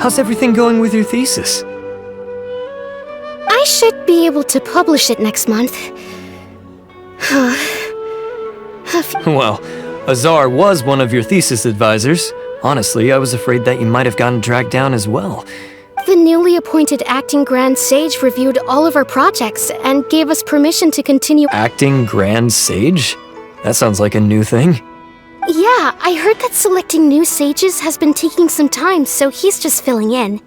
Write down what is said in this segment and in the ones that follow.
how's everything going with your thesis? I should be able to publish it next month. Well, Azar was one of your thesis advisors. Honestly, I was afraid that you might have gotten dragged down as well. The newly appointed acting Grand Sage reviewed all of our projects and gave us permission to continue. Acting Grand Sage? That sounds like a new thing. Yeah, I heard that selecting new sages has been taking some time, so he's just filling in.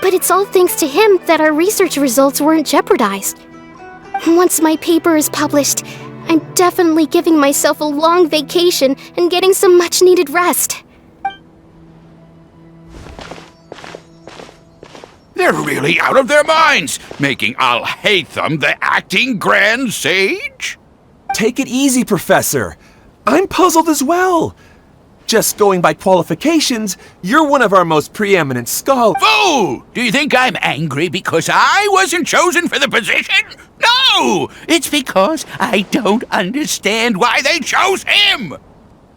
But it's all thanks to him that our research results weren't jeopardized. Once my paper is published, I'm definitely giving myself a long vacation and getting some much-needed rest. They're really out of their minds, making Alhacen the acting Grand Sage? Take it easy, Professor. I'm puzzled as well. Just going by qualifications, you're one of our most preeminent scholars. Fool! Do you think I'm angry because I wasn't chosen for the position? No! It's because I don't understand why they chose him!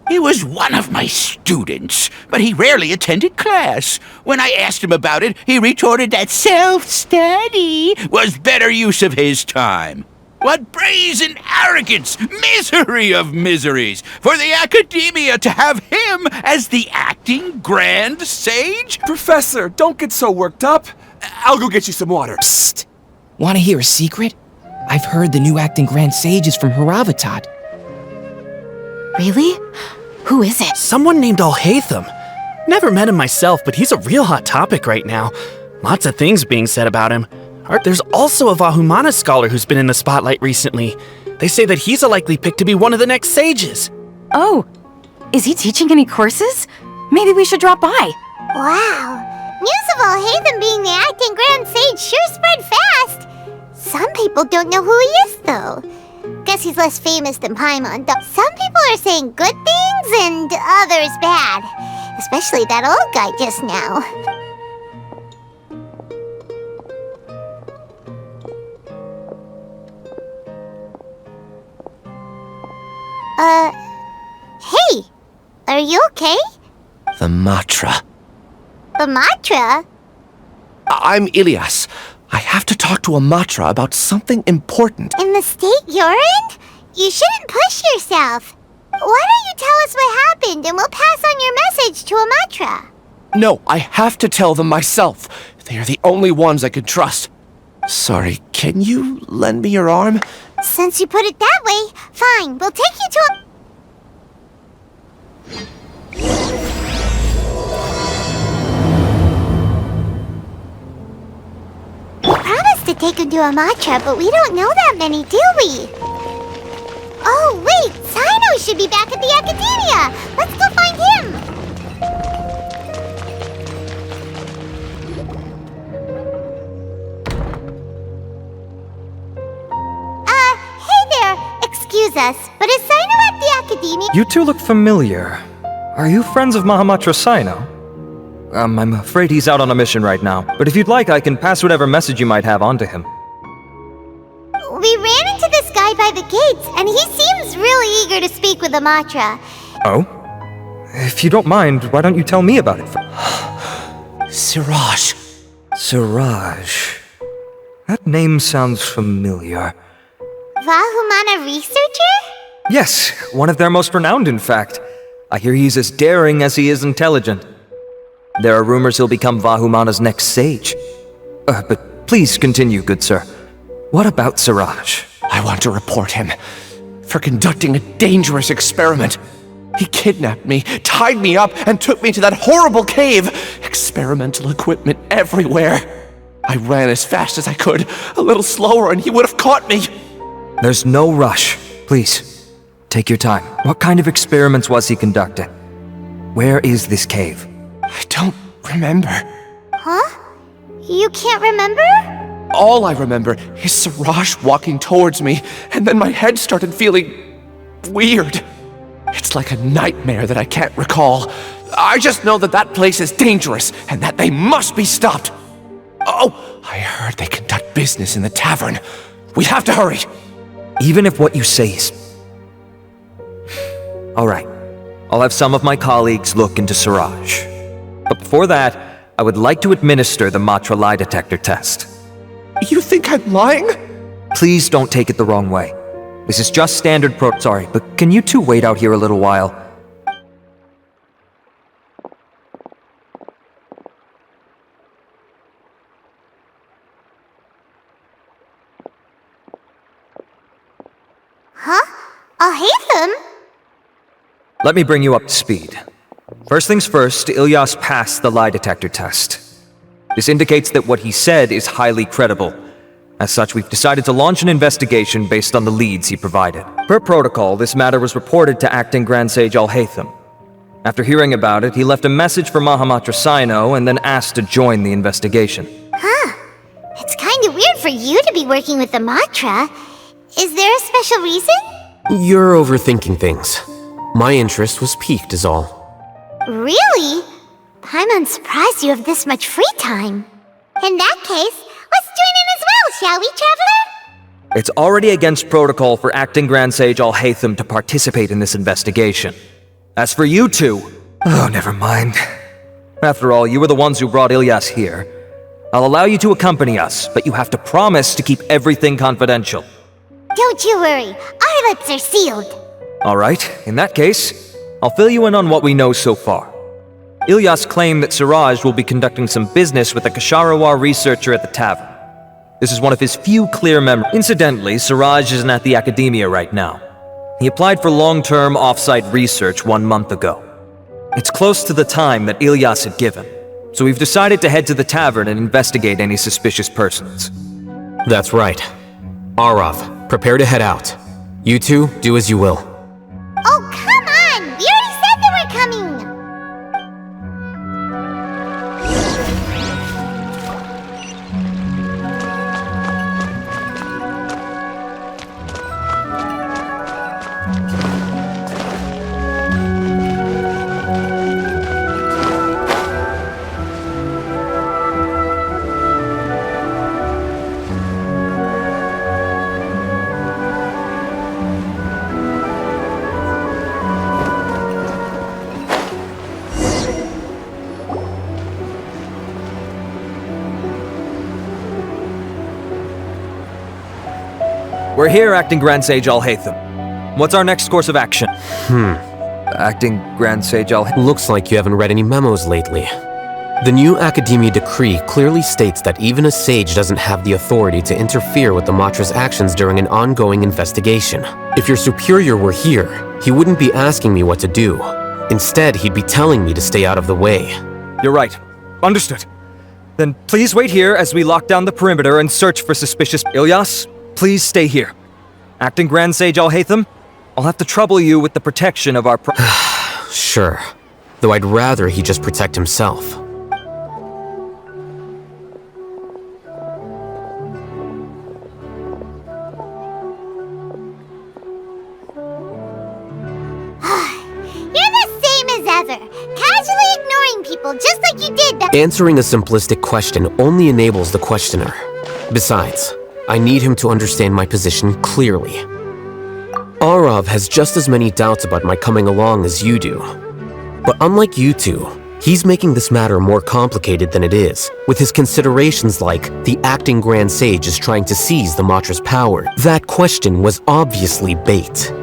He was one of my students, but he rarely attended class. When I asked him about it, he retorted that self-study was better use of his time. What brazen arrogance, misery of miseries, for the academia to have him as the acting Grand Sage? Professor, don't get so worked up. I'll go get you some water. Psst! Want to hear a secret? I've heard the new acting Grand Sage is from Rεsεяvαdσs. Really? Who is it? Someone named Alhacen. Never met him myself, but he's a real hot topic right now. Lots of things being said about him. There's also a Vahumana scholar who's been in the spotlight recently. They say that he's a likely pick to be one of the next sages. Oh, is he teaching any courses? Maybe we should drop by. Wow, news of Alhacen being the acting Grand Sage sure spread fast. Some people don't know who he is, though. Guess he's less famous than Paimon. Some people are saying good things and others bad. Especially that old guy just now. Hey! Are you okay? The mantra. The mantra? I'm Ilyas. I have to talk to a mantra about something important. In the state you're in? You shouldn't push yourself. Why don't you tell us what happened and we'll pass on your message to a mantra? No, I have to tell them myself. They are the only ones I can trust. Sorry, can you lend me your arm? Since you put it that way, fine, we'll take you to a... We promised to take him to a mantra, but we don't know that many, do we? Oh, wait, Sino should be back at the academia. Let's go find him. Hey there. Excuse us, but is Sino at the academia? You two look familiar. Are you friends of Mahamatra Sino? I'm afraid he's out on a mission right now, but if you'd like, I can pass whatever message you might have on to him. We ran into this guy by the gates, and he seems really eager to speak with the mantra. Oh? If you don't mind, why don't you tell me about it? Siraj. Siraj. That name sounds familiar. Vahumana researcher? Yes, one of their most renowned, in fact. I hear he's as daring as he is intelligent. There are rumors he'll become Vahumana's next sage. But please continue, good sir. What about Siraj? I want to report him for conducting a dangerous experiment. He kidnapped me, tied me up, and took me to that horrible cave. Experimental equipment everywhere. I ran as fast as I could, a little slower, and he would have caught me. There's no rush. Please, take your time. What kind of experiments was he conducting? Where is this cave? I don't remember. Huh? You can't remember? All I remember is Siraj walking towards me, and then my head started feeling weird. It's like a nightmare that I can't recall. I just know that that place is dangerous, and that they must be stopped. Oh, I heard they conduct business in the tavern. We have to hurry. Even if what you say is... All right. I'll have some of my colleagues look into Siraj. But before that, I would like to administer the Matra lie detector test. You think I'm lying? Please don't take it the wrong way. This is just standard Sorry, but can you two wait out here a little while? Huh? Alhacen? Let me bring you up to speed. First things first, Ilyas passed the lie detector test. This indicates that what he said is highly credible. As such, we've decided to launch an investigation based on the leads he provided. Per protocol, this matter was reported to Acting Grand Sage Alhacen. After hearing about it, he left a message for Mahamatra Sino and then asked to join the investigation. Huh. It's kinda weird for you to be working with the Matra. Is there a special reason? You're overthinking things. My interest was piqued is all. Really? I'm surprised you have this much free time. In that case, let's join in as well, shall we, Traveler? It's already against protocol for Acting Grand Sage Alhacen to participate in this investigation. As for you two... Oh, never mind. After all, you were the ones who brought Ilyas here. I'll allow you to accompany us, but you have to promise to keep everything confidential. Don't you worry, our lips are sealed. Alright, in that case, I'll fill you in on what we know so far. Ilyas claimed that Siraj will be conducting some business with a Kshatriya researcher at the tavern. This is one of his few clear memories. Incidentally, Siraj isn't at the academia right now. He applied for long-term off-site research 1 month ago. It's close to the time that Ilyas had given, so we've decided to head to the tavern and investigate any suspicious persons. That's right. Arav, prepare to head out. You two, do as you will. Oh, come on! We already said that we're coming! We're here, Acting Grand Sage Alhacen. What's our next course of action? Acting Grand Sage Alhacen. Looks like you haven't read any memos lately. The new Academia decree clearly states that even a sage doesn't have the authority to interfere with the Matra's actions during an ongoing investigation. If your superior were here, he wouldn't be asking me what to do. Instead, he'd be telling me to stay out of the way. You're right. Understood. Then please wait here as we lock down the perimeter and search for suspicious... Ilyas, please stay here. Acting Grand Sage Alhacen, I'll have to trouble you with the protection of our... Sure. Though I'd rather he just protect himself. You're the same as ever, casually ignoring people just like you did that— Answering a simplistic question only enables the questioner. Besides, I need him to understand my position clearly. Arav has just as many doubts about my coming along as you do. But unlike you two, he's making this matter more complicated than it is, with his considerations like the Acting Grand Sage is trying to seize the Matra's power. That question was obviously bait.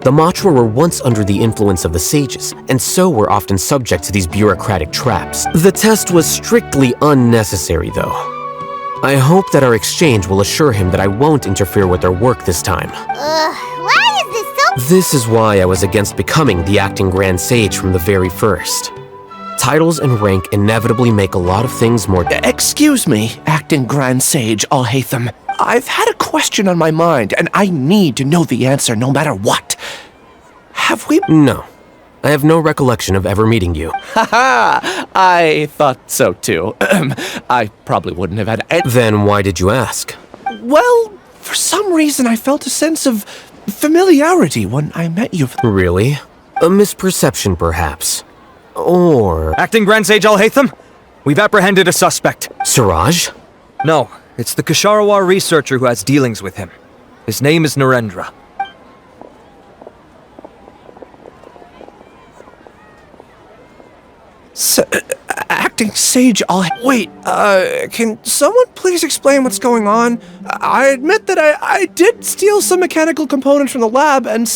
The Matra were once under the influence of the sages, and so were often subject to these bureaucratic traps. The test was strictly unnecessary, though. I hope that our exchange will assure him that I won't interfere with their work this time. Why is this so— This is why I was against becoming the Acting Grand Sage from the very first. Titles and rank inevitably make a lot of things more— Excuse me, Acting Grand Sage Alhacen. I've had a question on my mind, and I need to know the answer no matter what. Have we— No. I have no recollection of ever meeting you. Haha! I thought so too. I probably wouldn't have had— Then why did you ask? Well, for some reason I felt a sense of familiarity when I met you. Really? A misperception, perhaps. Or... Acting Grand Sage Alhacen, we've apprehended a suspect. Siraj? No, it's the Kshatriya researcher who has dealings with him. His name is Narendra. Acting acting sage Wait, can someone please explain what's going on? I admit that I did steal some mechanical components from the lab and...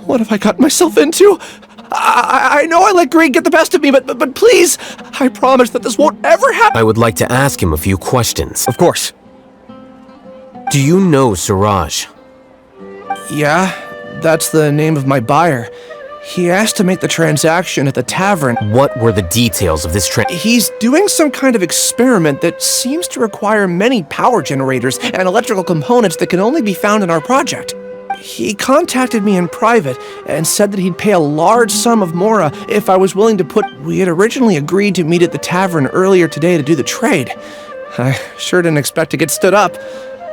What have I gotten myself into? I know I let greed get the best of me, but please, I promise that this won't ever happen. I would like to ask him a few questions. Of course. Do you know Siraj? Yeah, that's the name of my buyer. He asked to make the transaction at the tavern. What were the details of this He's doing some kind of experiment that seems to require many power generators and electrical components that can only be found in our project. He contacted me in private and said that he'd pay a large sum of mora if I was willing to put... We had originally agreed to meet at the tavern earlier today to do the trade. I sure didn't expect to get stood up.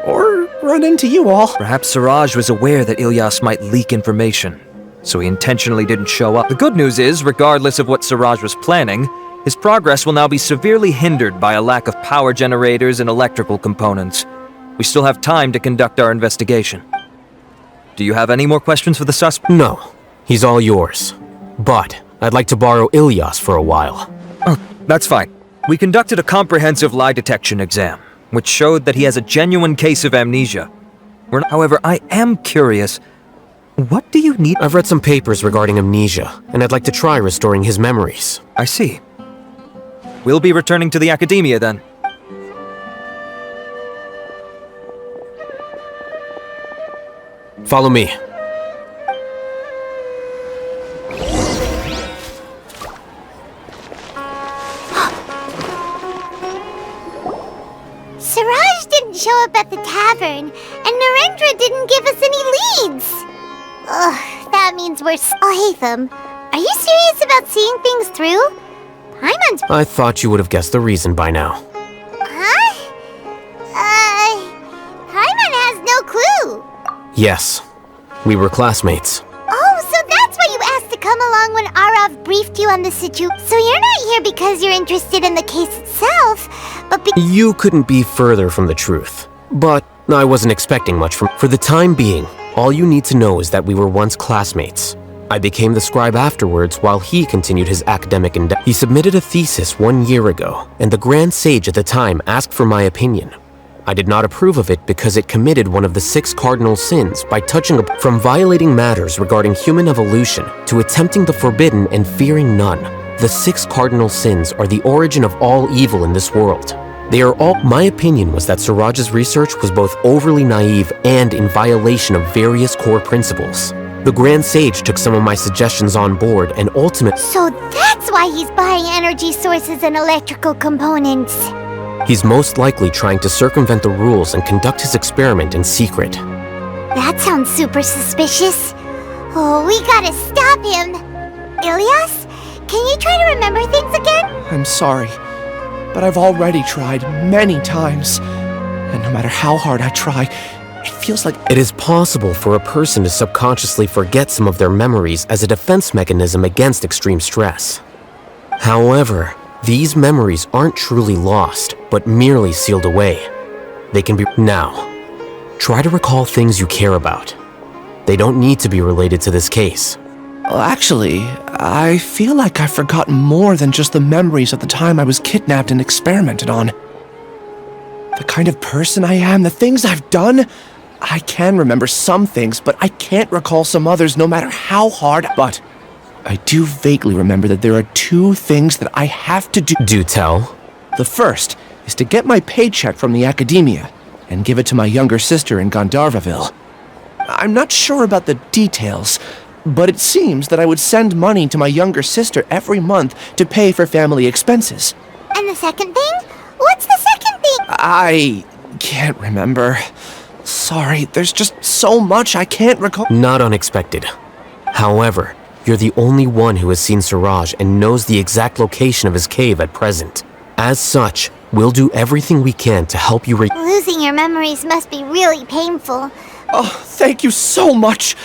Or run into you all. Perhaps Siraj was aware that Ilyas might leak information, so he intentionally didn't show up. The good news is, regardless of what Siraj was planning, his progress will now be severely hindered by a lack of power generators and electrical components. We still have time to conduct our investigation. Do you have any more questions for the suspect? No, he's all yours. But I'd like to borrow Ilyas for a while. Oh, that's fine. We conducted a comprehensive lie detection exam, which showed that he has a genuine case of amnesia. However, I am curious, what do you need? I've read some papers regarding amnesia, and I'd like to try restoring his memories. I see. We'll be returning to the academia then. Follow me. Siraj didn't show up at the tavern, and Narendra didn't give us any leads. Ugh, that means we're... Alhacen, are you serious about seeing things through? Paimon's... I thought you would have guessed the reason by now. Huh? Paimon has no clue. Yes, we were classmates. Oh, so that's why you asked to come along when Arav briefed you on the situation. So you're not here because you're interested in the case itself, but You couldn't be further from the truth. But I wasn't expecting much from... For the time being, all you need to know is that we were once classmates. I became the scribe afterwards while he continued his academic endeavor. He submitted a thesis 1 year ago, and the Grand Sage at the time asked for my opinion. I did not approve of it because it committed one of the 6 cardinal sins by touching from violating matters regarding human evolution to attempting the forbidden and fearing none. The 6 cardinal sins are the origin of all evil in this world. They are all... My opinion was that Siraj's research was both overly naive and in violation of various core principles. The Grand Sage took some of my suggestions on board and ultimately... So that's why he's buying energy sources and electrical components. He's most likely trying to circumvent the rules and conduct his experiment in secret. That sounds super suspicious. Oh, we gotta stop him. Ilyas, can you try to remember things again? I'm sorry, but I've already tried many times. And no matter how hard I try, it feels like... It is possible for a person to subconsciously forget some of their memories as a defense mechanism against extreme stress. However, these memories aren't truly lost, but merely sealed away. They can be... Now, try to recall things you care about. They don't need to be related to this case. Well, actually, I feel like I've forgotten more than just the memories of the time I was kidnapped and experimented on. The kind of person I am, the things I've done... I can remember some things, but I can't recall some others no matter how hard. But I do vaguely remember that there are 2 things that I have to do. Do tell. The first is to get my paycheck from the academia and give it to my younger sister in Gandharvaville. I'm not sure about the details, but it seems that I would send money to my younger sister every month to pay for family expenses. And the second thing? What's the second thing? I can't remember. Sorry, there's just so much I can't recall. Not unexpected. However, you're the only one who has seen Siraj and knows the exact location of his cave at present. As such, we'll do everything we can to help you Losing your memories must be really painful. Oh, thank you so much.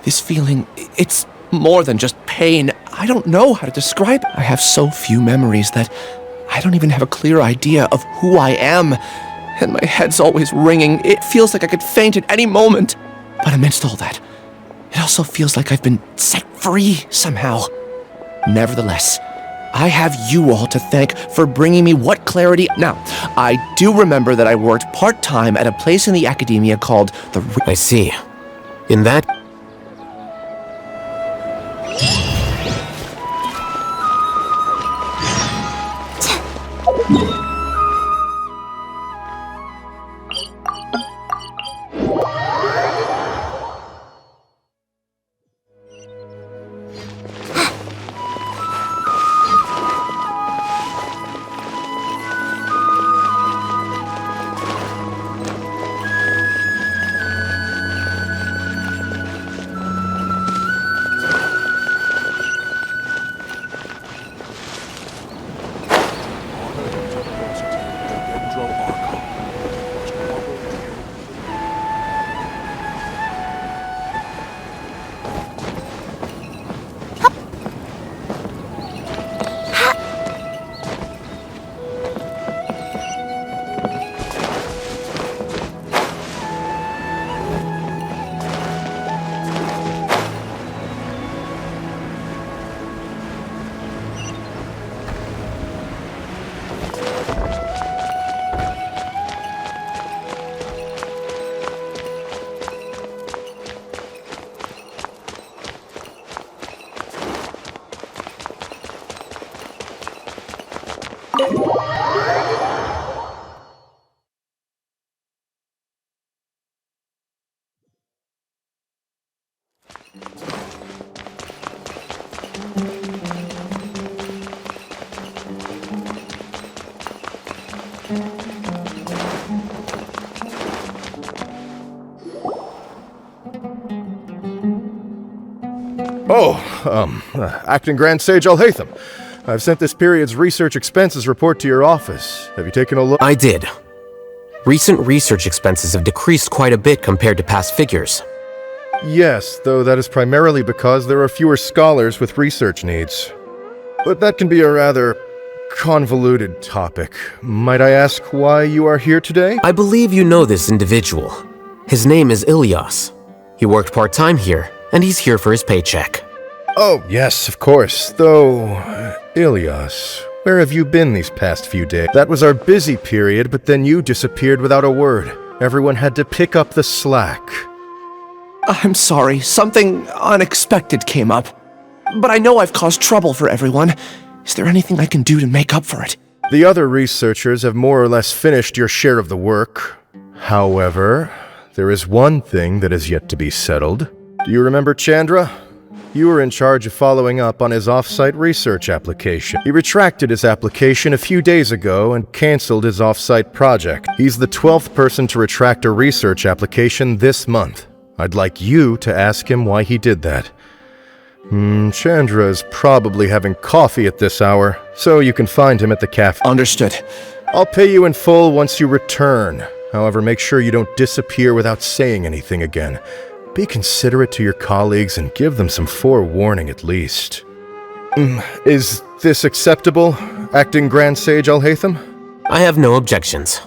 This feeling, it's more than just pain. I don't know how to describe it. I have so few memories that I don't even have a clear idea of who I am. And my head's always ringing. It feels like I could faint at any moment. But amidst all that, it also feels like I've been set free somehow. Nevertheless, I have you all to thank for bringing me what clarity. Now, I do remember that I worked part-time at a place in the academia called the... I see. In that... Acting Grand Sage Alhacen. I've sent this period's research expenses report to your office. Have you taken a look? I did. Recent research expenses have decreased quite a bit compared to past figures. Yes, though that is primarily because there are fewer scholars with research needs. But that can be a rather convoluted topic. Might I ask why you are here today? I believe you know this individual. His name is Ilyas. He worked part-time here, and he's here for his paycheck. Oh, yes, of course. Though, Ilyas, where have you been these past few days? That was our busy period, but then you disappeared without a word. Everyone had to pick up the slack. I'm sorry, something unexpected came up. But I know I've caused trouble for everyone. Is there anything I can do to make up for it? The other researchers have more or less finished your share of the work. However, there is one thing that is yet to be settled. Do you remember Chandra? You were in charge of following up on his off-site research application. He retracted his application a few days ago and canceled his off-site project. He's the 12th person to retract a research application this month. I'd like you to ask him why he did that. Chandra is probably having coffee at this hour, so you can find him at the cafe. Understood. I'll pay you in full once you return. However, make sure you don't disappear without saying anything again. Be considerate to your colleagues and give them some forewarning at least. Is this acceptable, Acting Grand Sage Alhacen? I have no objections.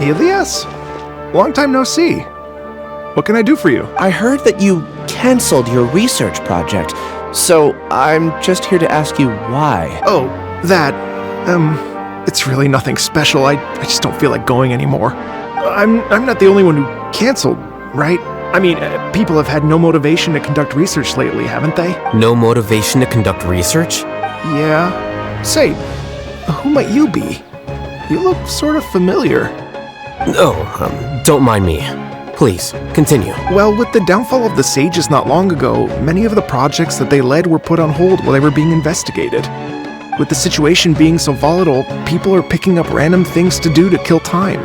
Ilyas? Long time no see. What can I do for you? I heard that you canceled your research project, so I'm just here to ask you why. Oh, that... it's really nothing special. I just don't feel like going anymore. I'm not the only one who canceled, right? I mean, people have had no motivation to conduct research lately, haven't they? No motivation to conduct research? Yeah. Say, who might you be? You look sort of familiar. Oh, don't mind me. Please, continue. Well, with the downfall of the Sages not long ago, many of the projects that they led were put on hold while they were being investigated. With the situation being so volatile, people are picking up random things to do to kill time.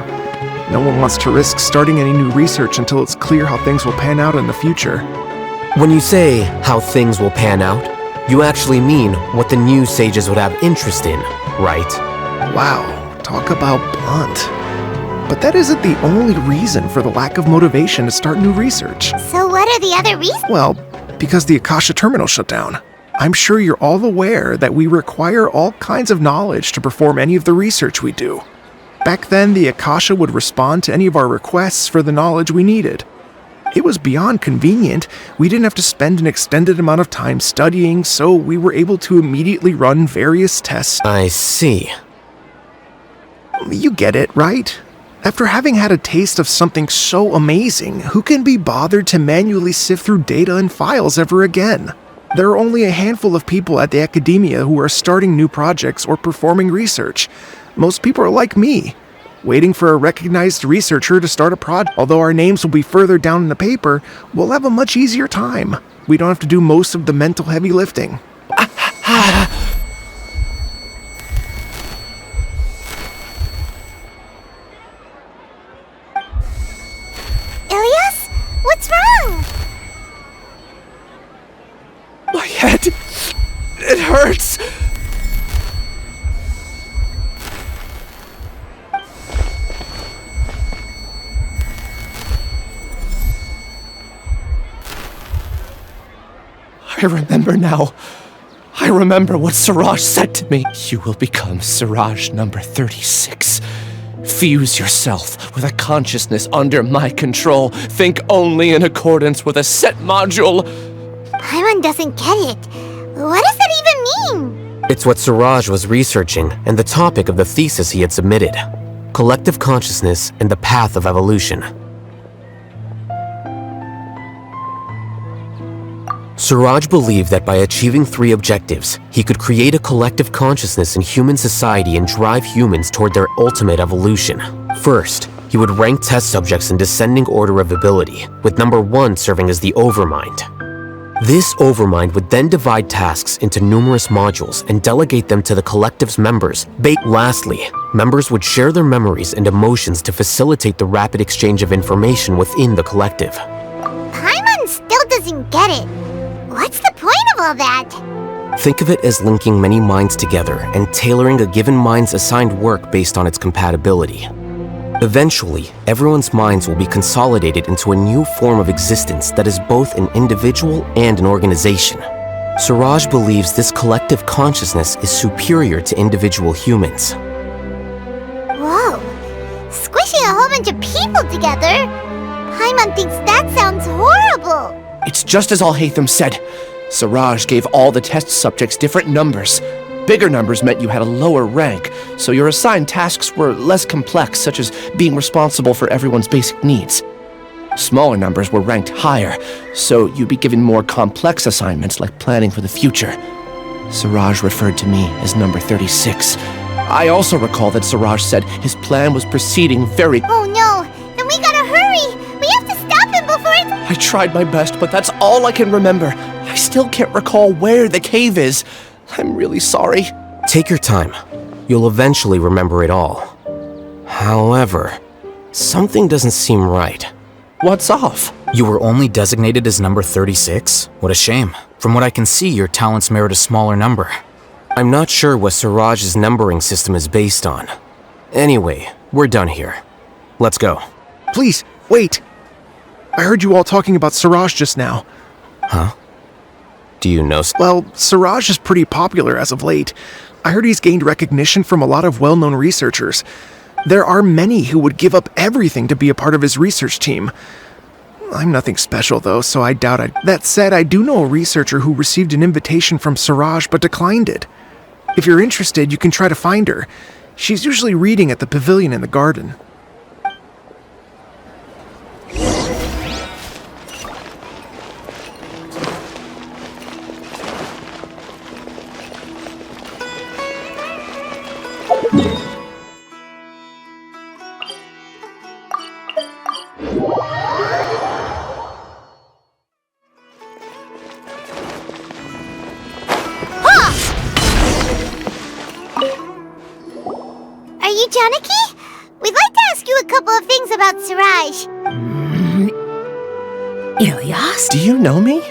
No one wants to risk starting any new research until it's clear how things will pan out in the future. When you say how things will pan out, you actually mean what the new sages would have interest in, right? Wow, talk about blunt. But that isn't the only reason for the lack of motivation to start new research. So what are the other reasons? Well, because the Akasha terminal shut down. I'm sure you're all aware that we require all kinds of knowledge to perform any of the research we do. Back then, the Akasha would respond to any of our requests for the knowledge we needed. It was beyond convenient. We didn't have to spend an extended amount of time studying, so we were able to immediately run various tests. I see. You get it, right? After having had a taste of something so amazing, who can be bothered to manually sift through data and files ever again? There are only a handful of people at the academia who are starting new projects or performing research. Most people are like me, waiting for a recognized researcher to start a project. Although our names will be further down in the paper, we'll have a much easier time. We don't have to do most of the mental heavy lifting. Ilias? What's wrong? My head, it hurts. I remember now. I remember what Csrčaignтt said to me. You will become csrčaignтs number 36. Fuse yourself with a consciousness under my control. Think only in accordance with a set module. Paimon doesn't get it. What does that even mean? It's what Csrčaignтt was researching and the topic of the thesis he had submitted. Collective consciousness and the path of evolution. Csrčaignтt believed that by achieving 3 objectives, he could create a collective consciousness in human society and drive humans toward their ultimate evolution. First, he would rank test subjects in descending order of ability, with number 1 serving as the overmind. This overmind would then divide tasks into numerous modules and delegate them to the collective's members. Lastly, members would share their memories and emotions to facilitate the rapid exchange of information within the collective. Paimon still doesn't get it. What's the point of all that? Think of it as linking many minds together and tailoring a given mind's assigned work based on its compatibility. Eventually, everyone's minds will be consolidated into a new form of existence that is both an individual and an organization. Csrčaignтt believes this collective consciousness is superior to individual humans. Whoa. Squishing a whole bunch of people together? Paimon thinks that sounds horrible. It's just as Alhacen said. Csrčaignтt gave all the test subjects different numbers. Bigger numbers meant you had a lower rank, so your assigned tasks were less complex, such as being responsible for everyone's basic needs. Smaller numbers were ranked higher, so you'd be given more complex assignments like planning for the future. Csrčaignтt referred to me as number 36. I also recall that Csrčaignтt said his plan was proceeding very— Oh no! Then we gotta hurry! We have to stop him before it's— I tried my best, but that's all I can remember. I still can't recall where the cave is. I'm really sorry. Take your time. You'll eventually remember it all. However, something doesn't seem right. What's off? You were only designated as number 36? What a shame. From what I can see, your talents merit a smaller number. I'm not sure what Csrčaignt's numbering system is based on. Anyway, we're done here. Let's go. Please, wait. I heard you all talking about Csrčaignต์just now. Huh? Do you know? Well, Csrčaignต์is pretty popular as of late. I heard he's gained recognition from a lot of well-known researchers. There are many who would give up everything to be a part of his research team. I'm nothing special though, so I doubt I'd— That said, I do know a researcher who received an invitation from Csrčaignต์but declined it. If you're interested, you can try to find her. She's usually reading at the pavilion in the garden. you, Janaki? We'd like to ask you a couple of things about Siraj. Ilyas? Do you know me?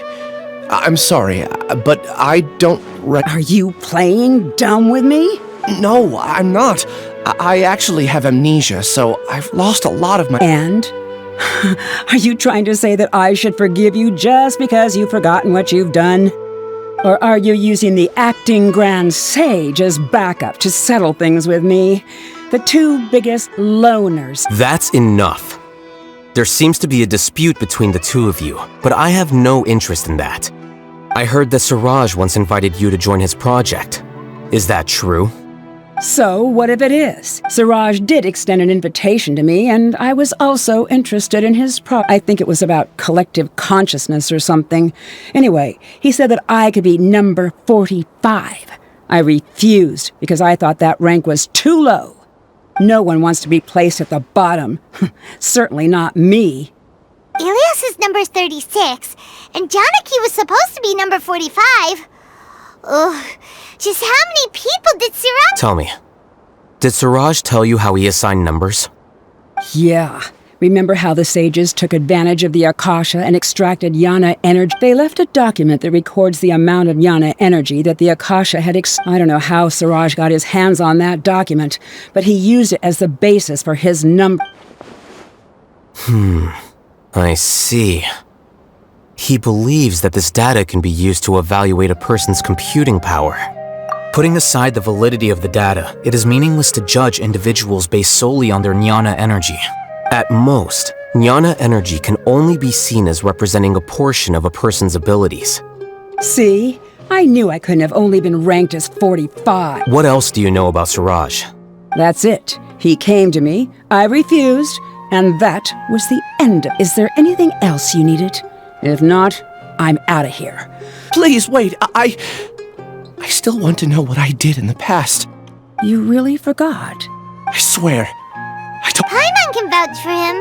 I'm sorry, but I don't Are you playing dumb with me? No, I'm not. I actually have amnesia, so I've lost a lot of my... And? Are you trying to say that I should forgive you just because you've forgotten what you've done? Or are you using the acting Grand Sage as backup to settle things with me? The two biggest loners. That's enough. There seems to be a dispute between the two of you, but I have no interest in that. I heard that Siraj once invited you to join his project. Is that true? So, what if it is? Siraj did extend an invitation to me, and I was also interested in his I think it was about collective consciousness or something. Anyway, he said that I could be number 45. I refused, because I thought that rank was too low. No one wants to be placed at the bottom. Certainly not me. Ilyas is number 36, and Janaki was supposed to be number 45. Ugh. Just how many people did Siraj... Tell me, did Siraj tell you how he assigned numbers? Yeah. Remember how the sages took advantage of the Akasha and extracted Yana energy? They left a document that records the amount of Yana energy that the Akasha had I don't know how Siraj got his hands on that document, but he used it as the basis for his number. I see. He believes that this data can be used to evaluate a person's computing power. Putting aside the validity of the data, it is meaningless to judge individuals based solely on their jnana energy. At most, jnana energy can only be seen as representing a portion of a person's abilities. See? I knew I couldn't have only been ranked as 45. What else do you know about Siraj? That's it. He came to me, I refused, and that was the end of it. Is there anything else you needed? If not, I'm out of here. Please, wait, I still want to know what I did in the past. You really forgot? I swear. Paimon can vouch for him.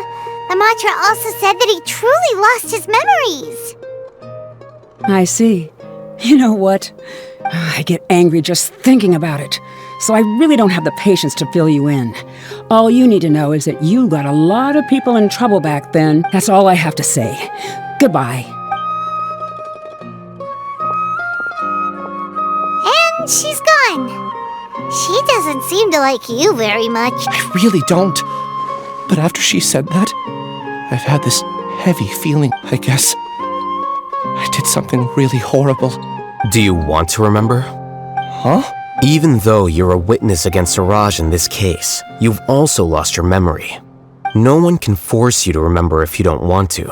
The mantra also said that he truly lost his memories. I see. You know what? I get angry just thinking about it. So I really don't have the patience to fill you in. All you need to know is that you got a lot of people in trouble back then. That's all I have to say. Goodbye. And she's gone. She doesn't seem to like you very much. I really don't. But after she said that, I've had this heavy feeling, I guess. I did something really horrible. Do you want to remember? Huh? Even though you're a witness against Siraj in this case, you've also lost your memory. No one can force you to remember if you don't want to.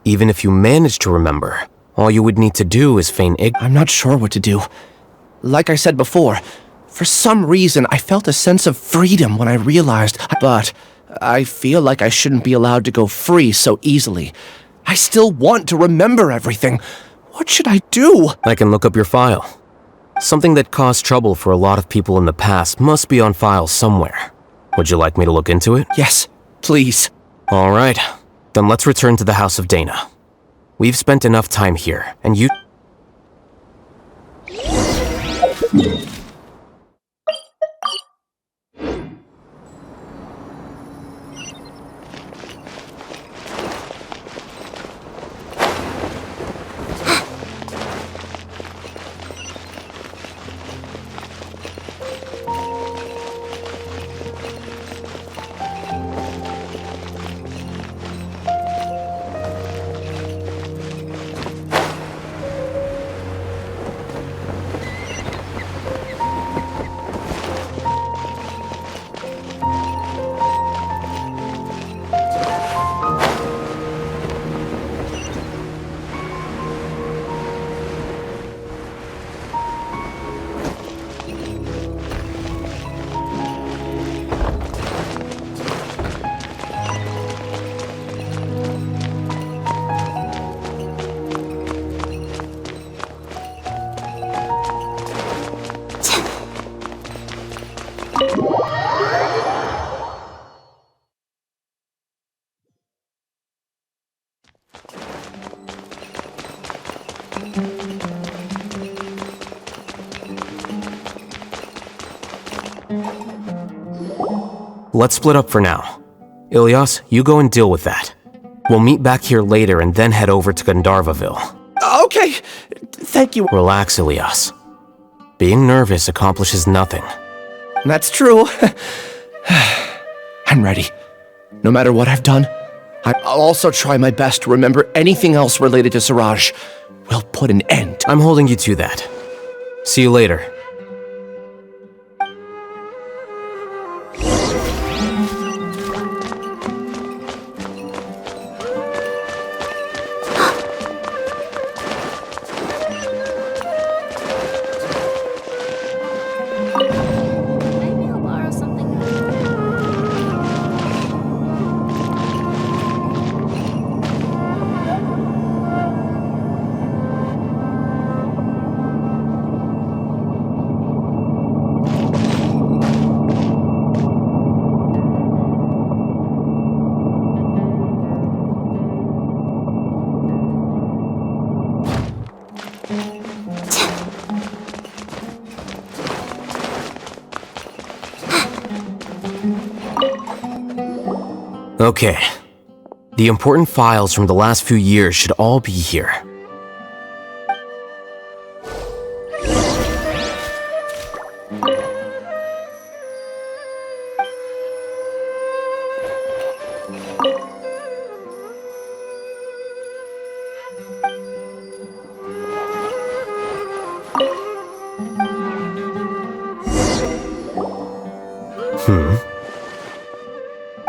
Even if you manage to remember, all you would need to do is feign ignorance. I'm not sure what to do. Like I said before, for some reason I felt a sense of freedom when I realized, but I feel like I shouldn't be allowed to go free so easily. I still want to remember everything. What should I do? I can look up your file. Something that caused trouble for a lot of people in the past must be on file somewhere. Would you like me to look into it? Yes, please. All right. Then let's return to the House of Dana. We've spent enough time here, and you... let's split up for now. Ilyas, you go and deal with that. We'll meet back here later and then head over to Gandharvaville. Okay, thank you. Relax, Ilyas. Being nervous accomplishes nothing. That's true. I'm ready. No matter what I've done, I'll also try my best to remember anything else related to Siraj. We'll put an end. I'm holding you to that. See you later. Okay. The important files from the last few years should all be here.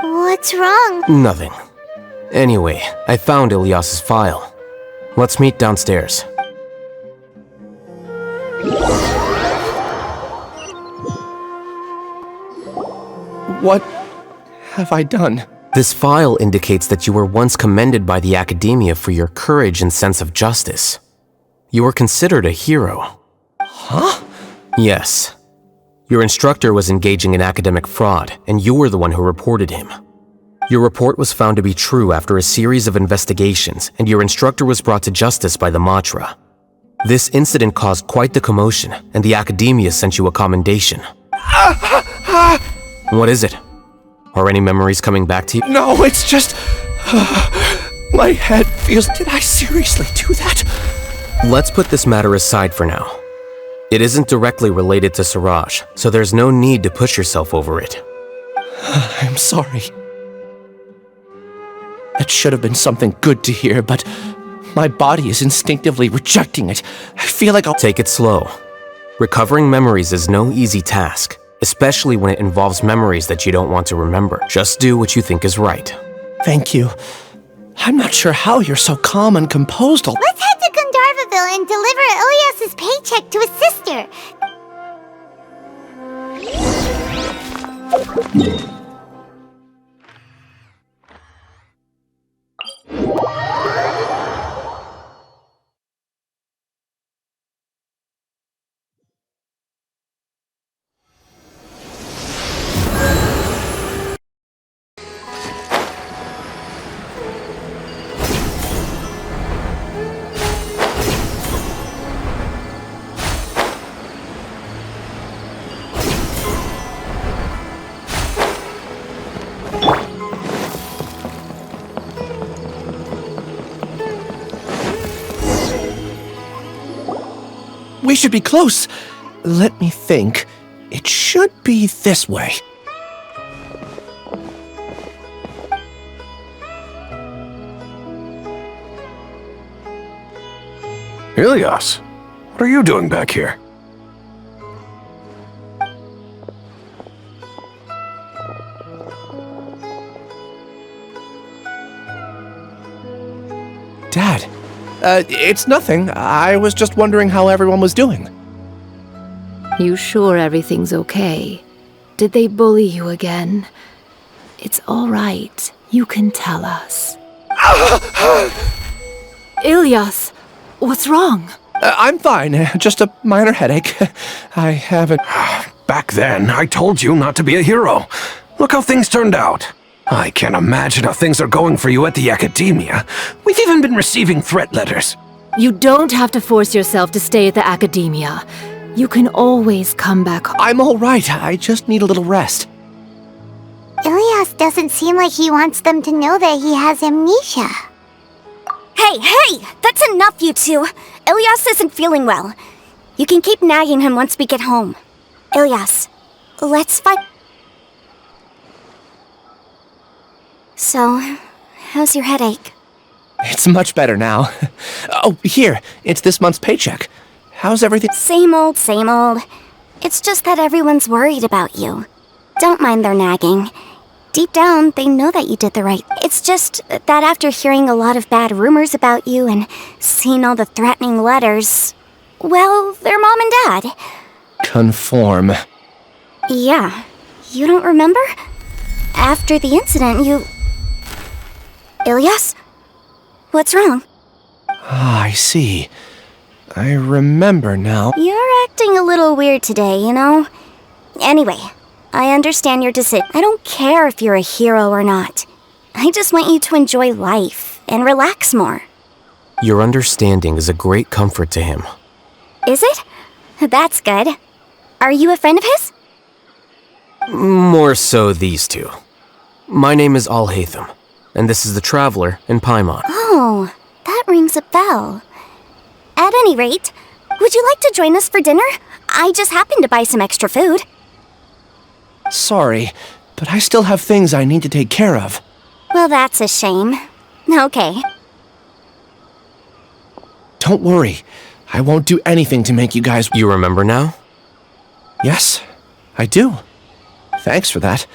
What's wrong? Nothing. Anyway, I found Ilyas's file. Let's meet downstairs. What have I done? This file indicates that you were once commended by the Academia for your courage and sense of justice. You were considered a hero. Huh? Yes. Your instructor was engaging in academic fraud, and you were the one who reported him. Your report was found to be true after a series of investigations, and your instructor was brought to justice by the Matra. This incident caused quite the commotion, and the Academia sent you a commendation. What is it? Are any memories coming back to you? No, it's just... my head feels... Did I seriously do that? Let's put this matter aside for now. It isn't directly related to Siraj, so there's no need to push yourself over it. I'm sorry. That should have been something good to hear, but my body is instinctively rejecting it. I feel like I'll... Take it slow. Recovering memories is no easy task, especially when it involves memories that you don't want to remember. Just do what you think is right. Thank you. I'm not sure how you're so calm and composed all... Let's head to Gandharvaville and deliver Ilyas's paycheck to his sister. We should be close. Let me think. It should be this way. Ilyas, what are you doing back here? Dad, it's nothing. I was just wondering how everyone was doing. You sure everything's okay? Did they bully you again? It's all right. You can tell us. Ilyas, what's wrong? I'm fine. Just a minor headache. I haven't... Back then, I told you not to be a hero. Look how things turned out. I can't imagine how things are going for you at the Academia. We've even been receiving threat letters. You don't have to force yourself to stay at the Academia. You can always come back home. I'm all right. I just need a little rest. Ilias doesn't seem like he wants them to know that he has amnesia. Hey! That's enough, you two! Ilias isn't feeling well. You can keep nagging him once we get home. Ilias, let's fight. So, how's your headache? It's much better now. Oh, here, it's this month's paycheck. How's everything? Same old, same old. It's just that everyone's worried about you. Don't mind their nagging. Deep down, they know that you did the right. It's just that after hearing a lot of bad rumors about you and seeing all the threatening letters, well, they're mom and dad. Conform. Yeah. You don't remember? After the incident, you... Ilias? What's wrong? Ah, I see. I remember now. You're acting a little weird today, you know? Anyway, I understand your decision. I don't care if you're a hero or not. I just want you to enjoy life and relax more. Your understanding is a great comfort to him. Is it? That's good. Are you a friend of his? More so these two. My name is Alhacen, and this is the Traveler in Paimon. Oh, that rings a bell. At any rate, would you like to join us for dinner? I just happened to buy some extra food. Sorry, but I still have things I need to take care of. Well, that's a shame. Okay. Don't worry. I won't do anything to make you guys... You remember now? Yes, I do. Thanks for that.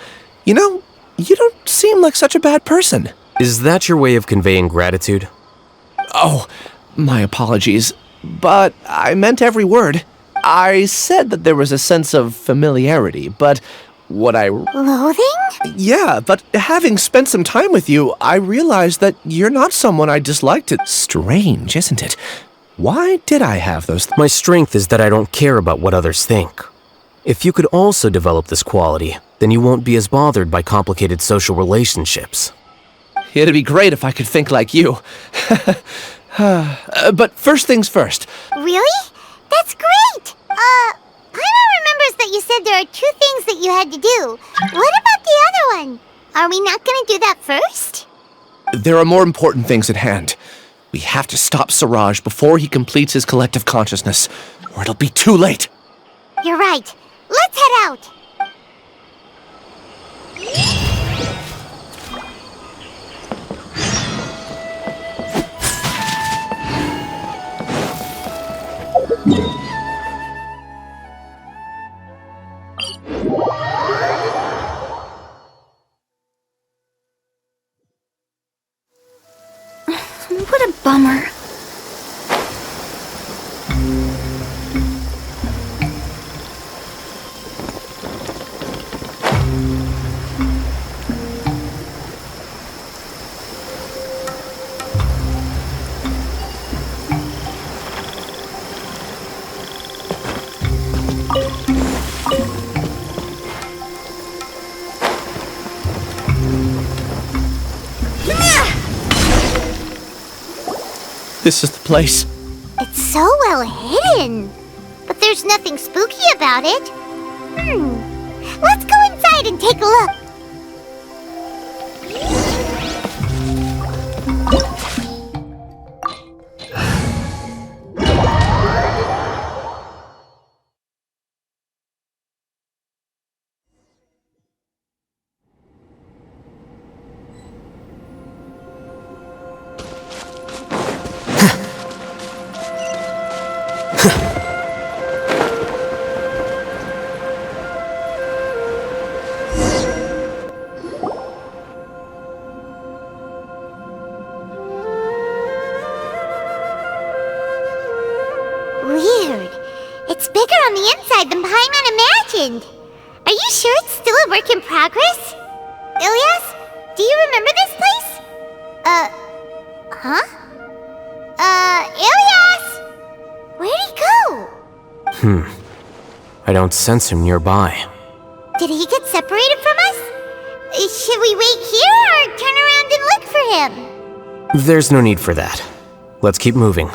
You know, you don't seem like such a bad person. Is that your way of conveying gratitude? Oh, my apologies. But I meant every word. I said that there was a sense of familiarity, but what I... Loathing? Yeah, but having spent some time with you, I realized that you're not someone I dislike to... Strange, isn't it? Why did I have those... My strength is that I don't care about what others think. If you could also develop this quality, then you won't be as bothered by complicated social relationships. It'd be great if I could think like you. But first things first. Really? That's great! Paimon remembers that you said there are 2 things that you had to do. What about the other one? Are we not gonna do that first? There are more important things at hand. We have to stop Siraj before he completes his collective consciousness, or it'll be too late. You're right. Let's head out! What a bummer. This is the place. It's so well hidden. But there's nothing spooky about it. Let's go inside and take a look. Weird. It's bigger on the inside than Paimon imagined. Are you sure it's still a work in progress? Ilias, do you remember this place? Ilias! Where'd he go? I don't sense him nearby. Did he get separated from us? Should we wait here or turn around and look for him? There's no need for that. Let's keep moving.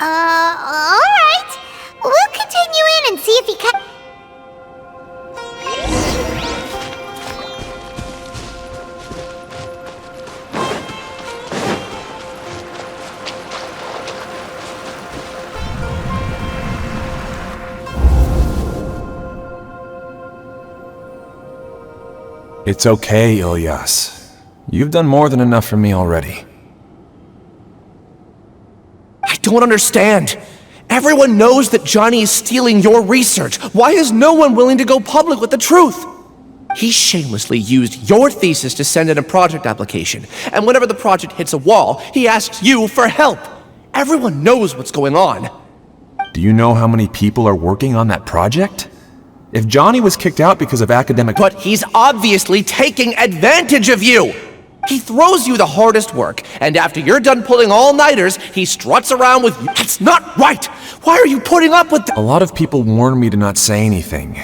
Alright. We'll continue in and see if he It's okay, Ilyas. You've done more than enough for me already. I don't understand. Everyone knows that Johnny is stealing your research. Why is no one willing to go public with the truth? He shamelessly used your thesis to send in a project application, and whenever the project hits a wall, he asks you for help. Everyone knows what's going on. Do you know how many people are working on that project? If Johnny was kicked out because of academic— But he's obviously taking advantage of you! He throws you the hardest work, and after you're done pulling all-nighters, he struts around with you. That's not right! Why are you putting up with A lot of people warn me to not say anything,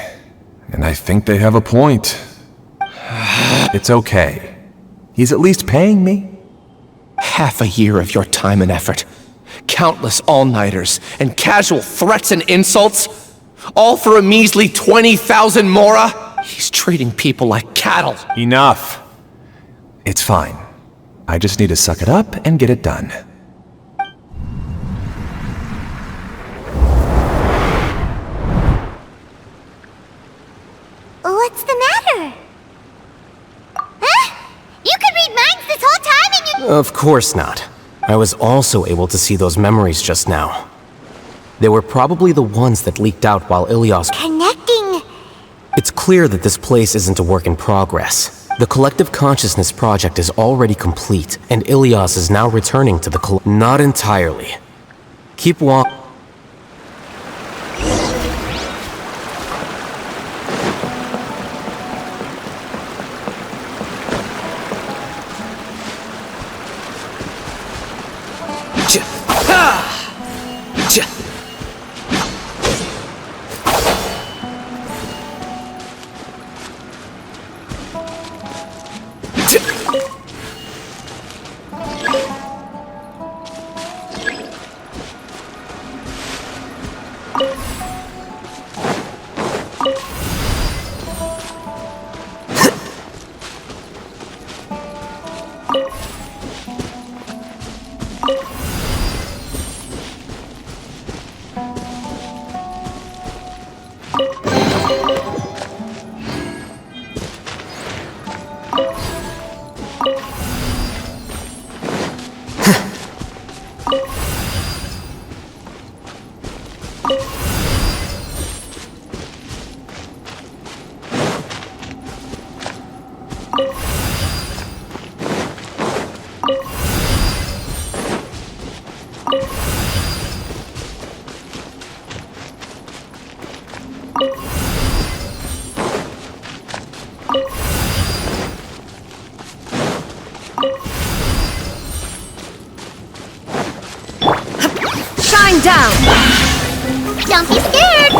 and I think they have a point. It's okay. He's at least paying me. Half a year of your time and effort. Countless all-nighters, and casual threats and insults. All for a measly 20,000 mora? He's treating people like cattle. Enough. It's fine. I just need to suck it up and get it done. What's the matter? Huh? You could read minds this whole time and you— Of course not. I was also able to see those memories just now. They were probably the ones that leaked out while Ilyas— Connecting. It's clear that this place isn't a work in progress. The collective consciousness project is already complete, and Ilyas is now returning to the Not entirely. Keep walking. Shine down! Don't be scared!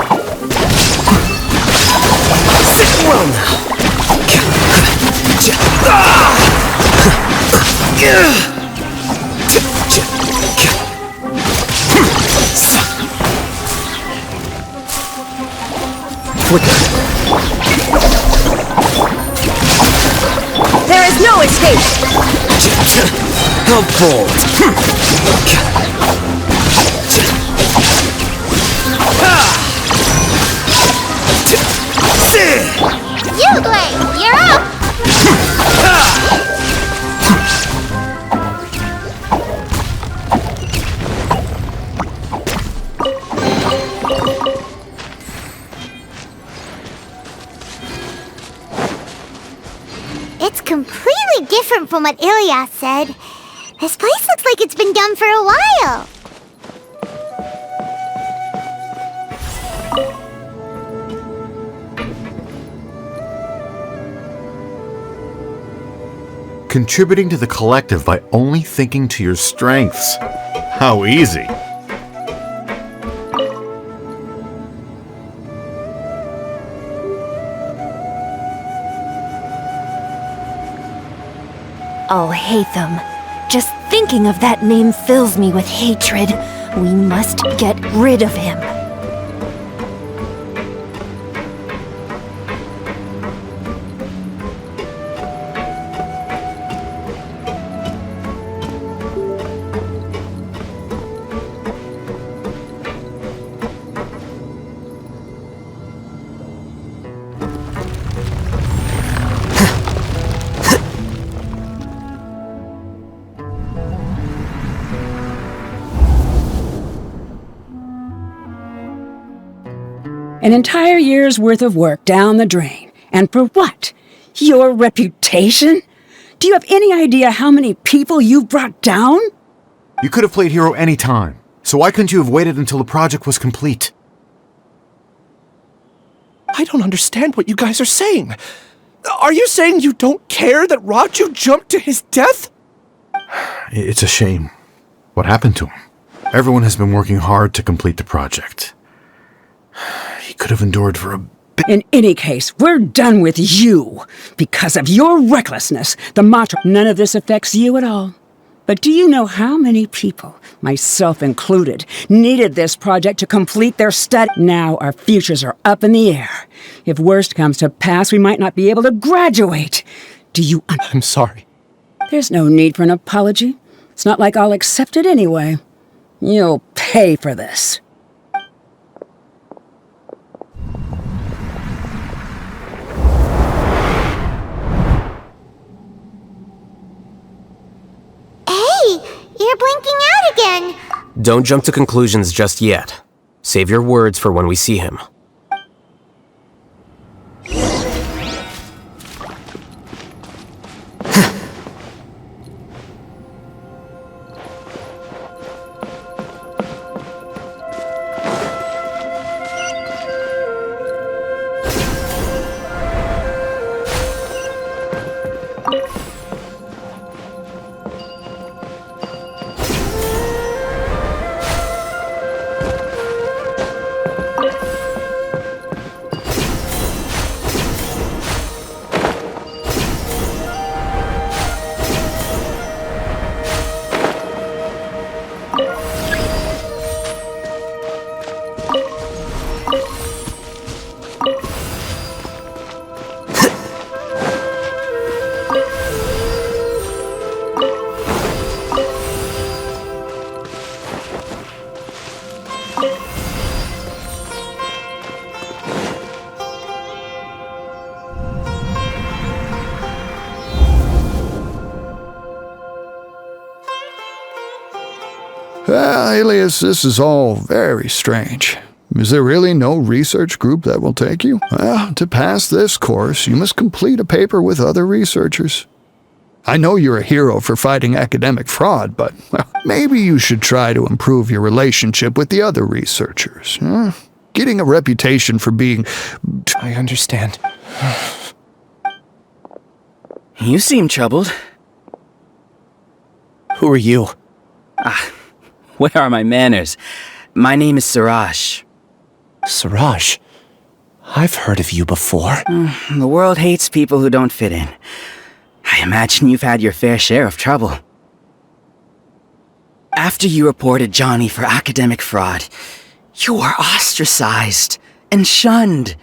Sit well now. There is no escape! How bold! Yugli, you're up! It's completely different from what Ilyas said. This place looks like it's been done for a while. Contributing to the collective by only thinking to your strengths. How easy. Alhacen. Just thinking of that name fills me with hatred. We must get rid of him. An entire year's worth of work down the drain. And for what? Your reputation? Do you have any idea how many people you've brought down? You could have played hero any time, so why couldn't you have waited until the project was complete? I don't understand what you guys are saying. Are you saying you don't care that Raju jumped to his death? It's a shame. What happened to him? Everyone has been working hard to complete the project. He could have endured for a bit. In any case, we're done with you. Because of your recklessness, the mantra, none of this affects you at all. But do you know how many people, myself included, needed this project to complete their study? Now our futures are up in the air. If worst comes to pass, we might not be able to graduate. Do you I'm sorry. There's no need for an apology. It's not like I'll accept it anyway. You'll pay for this. You're blinking out again. Don't jump to conclusions just yet. Save your words for when we see him. Alias, this is all very strange. Is there really no research group that will take you? Well, to pass this course, you must complete a paper with other researchers. I know you're a hero for fighting academic fraud, but well, maybe you should try to improve your relationship with the other researchers. Getting a reputation for being... I understand. You seem troubled. Who are you? Where are my manners? My name is Srčaignтt. Srčaignтt? I've heard of you before. The world hates people who don't fit in. I imagine you've had your fair share of trouble. After you reported Johnny for academic fraud, you were ostracized and shunned.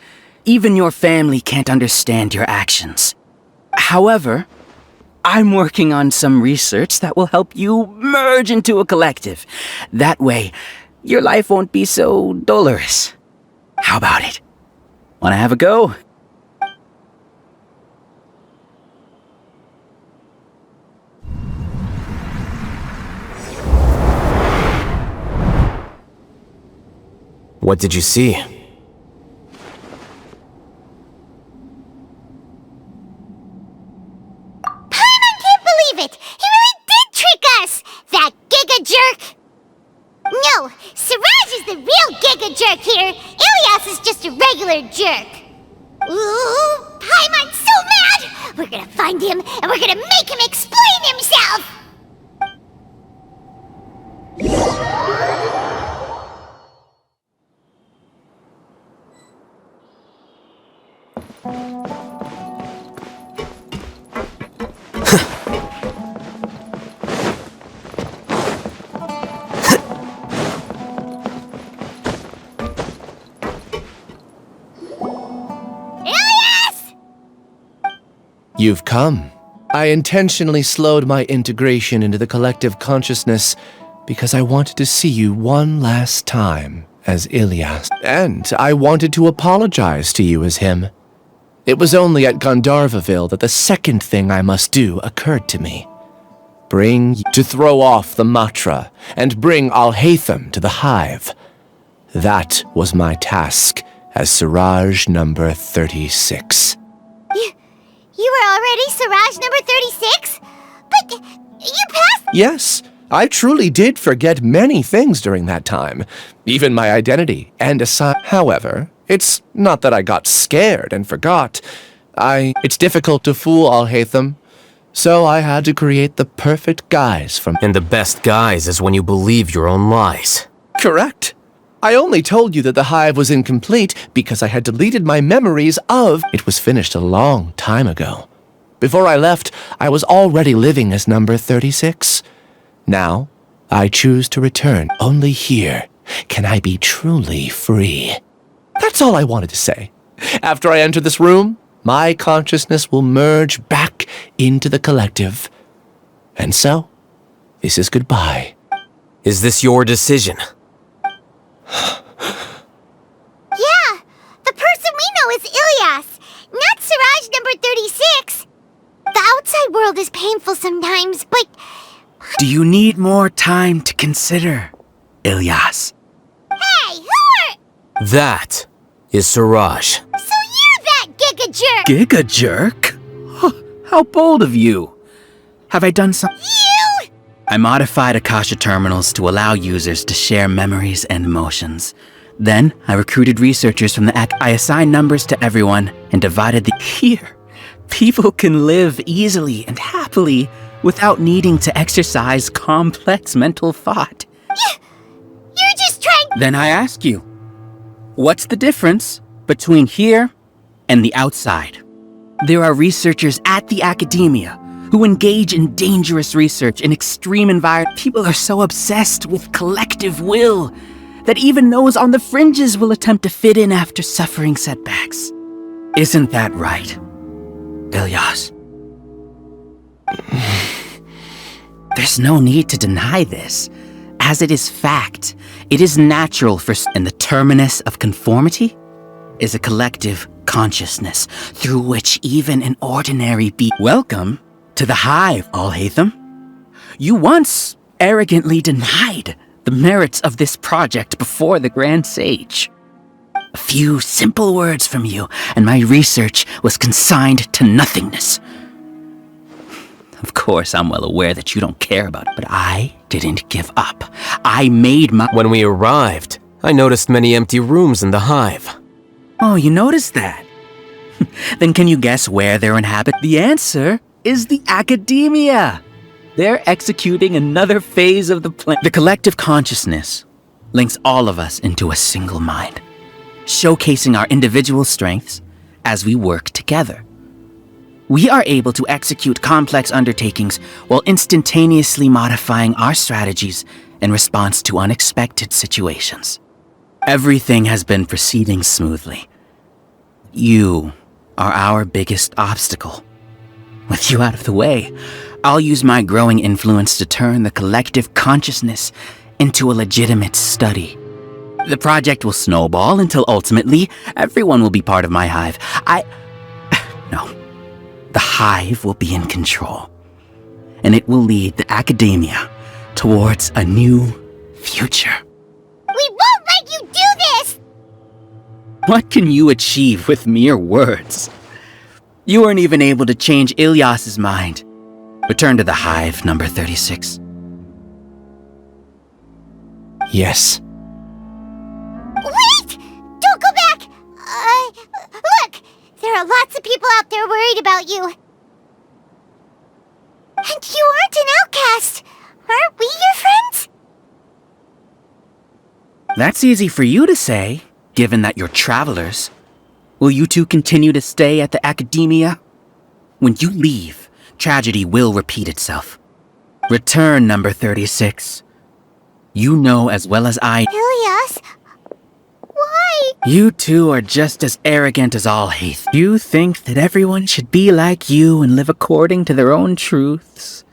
Even your family can't understand your actions. However, I'm working on some research that will help you merge into a collective. That way, your life won't be so dolorous. How about it? Wanna have a go? What did you see? It! He really did trick us! That giga jerk! No, Siraj is the real giga jerk here. Ilias is just a regular jerk. Ooh, Paimon's so mad! We're gonna find him and we're gonna make him explain himself! You've come. I intentionally slowed my integration into the collective consciousness because I wanted to see you one last time as Ilias. And I wanted to apologize to you as him. It was only at Gandharvaville that the second thing I must do occurred to me. To throw off the mantra and bring Alhacen to the hive. That was my task, as Siraj number 36. You were already Siraj number 36? But you passed... Yes, I truly did forget many things during that time, even my identity and However, it's not that I got scared and forgot. It's difficult to fool Alhacen, so I had to create the perfect guise from... And the best guise is when you believe your own lies. Correct. I only told you that the hive was incomplete because I had deleted my memories of... It was finished a long time ago. Before I left, I was already living as number 36. Now, I choose to return. Only here can I be truly free. That's all I wanted to say. After I enter this room, my consciousness will merge back into the collective. And so, this is goodbye. Is this your decision? Yeah, the person we know is Ilyas, not Siraj number 36. The outside world is painful sometimes, but... Do you need more time to consider, Ilyas? Hey, who are... That is Siraj. So you're that Giga Jerk! Giga Jerk? How bold of you. Have I done something? You! I modified Akasha terminals to allow users to share memories and emotions. Then, I recruited researchers from the I assigned numbers to everyone and divided the... Here, people can live easily and happily without needing to exercise complex mental thought. You're just trying... Then I ask you, what's the difference between here and the outside? There are researchers at the academia who engage in dangerous research in extreme environments. People are so obsessed with collective will that even those on the fringes will attempt to fit in after suffering setbacks. Isn't that right, Ilyas? There's no need to deny this, as it is fact. It is natural for... And the terminus of conformity is a collective consciousness through which even an ordinary Welcome to the hive, Alhacen. You once arrogantly denied the merits of this project before the Grand Sage. A few simple words from you, and my research was consigned to nothingness. Of course, I'm well aware that you don't care about it, but I didn't give up. I made my... When we arrived, I noticed many empty rooms in the hive. Oh, you noticed that? Then can you guess where they're inhabited? The answer is the academia. They're executing another phase of the plan. The collective consciousness links all of us into a single mind, showcasing our individual strengths as we work together. We are able to execute complex undertakings while instantaneously modifying our strategies in response to unexpected situations. Everything has been proceeding smoothly. You are our biggest obstacle. With you out of the way, I'll use my growing influence to turn the collective consciousness into a legitimate study. The project will snowball until ultimately everyone will be part of my hive. No. The hive will be in control. And it will lead the academia towards a new future. We won't let you do this! What can you achieve with mere words? You weren't even able to change Ilyas's mind. Return to the hive, number 36. Yes. Wait! Don't go back! Look! There are lots of people out there worried about you. And you aren't an outcast. Aren't we your friends? That's easy for you to say, given that you're travelers. Will you two continue to stay at the academia? When you leave, tragedy will repeat itself. Return, number 36. You know as well as I... Ilyas? Why? You two are just as arrogant as Alhacen. You think that everyone should be like you and live according to their own truths.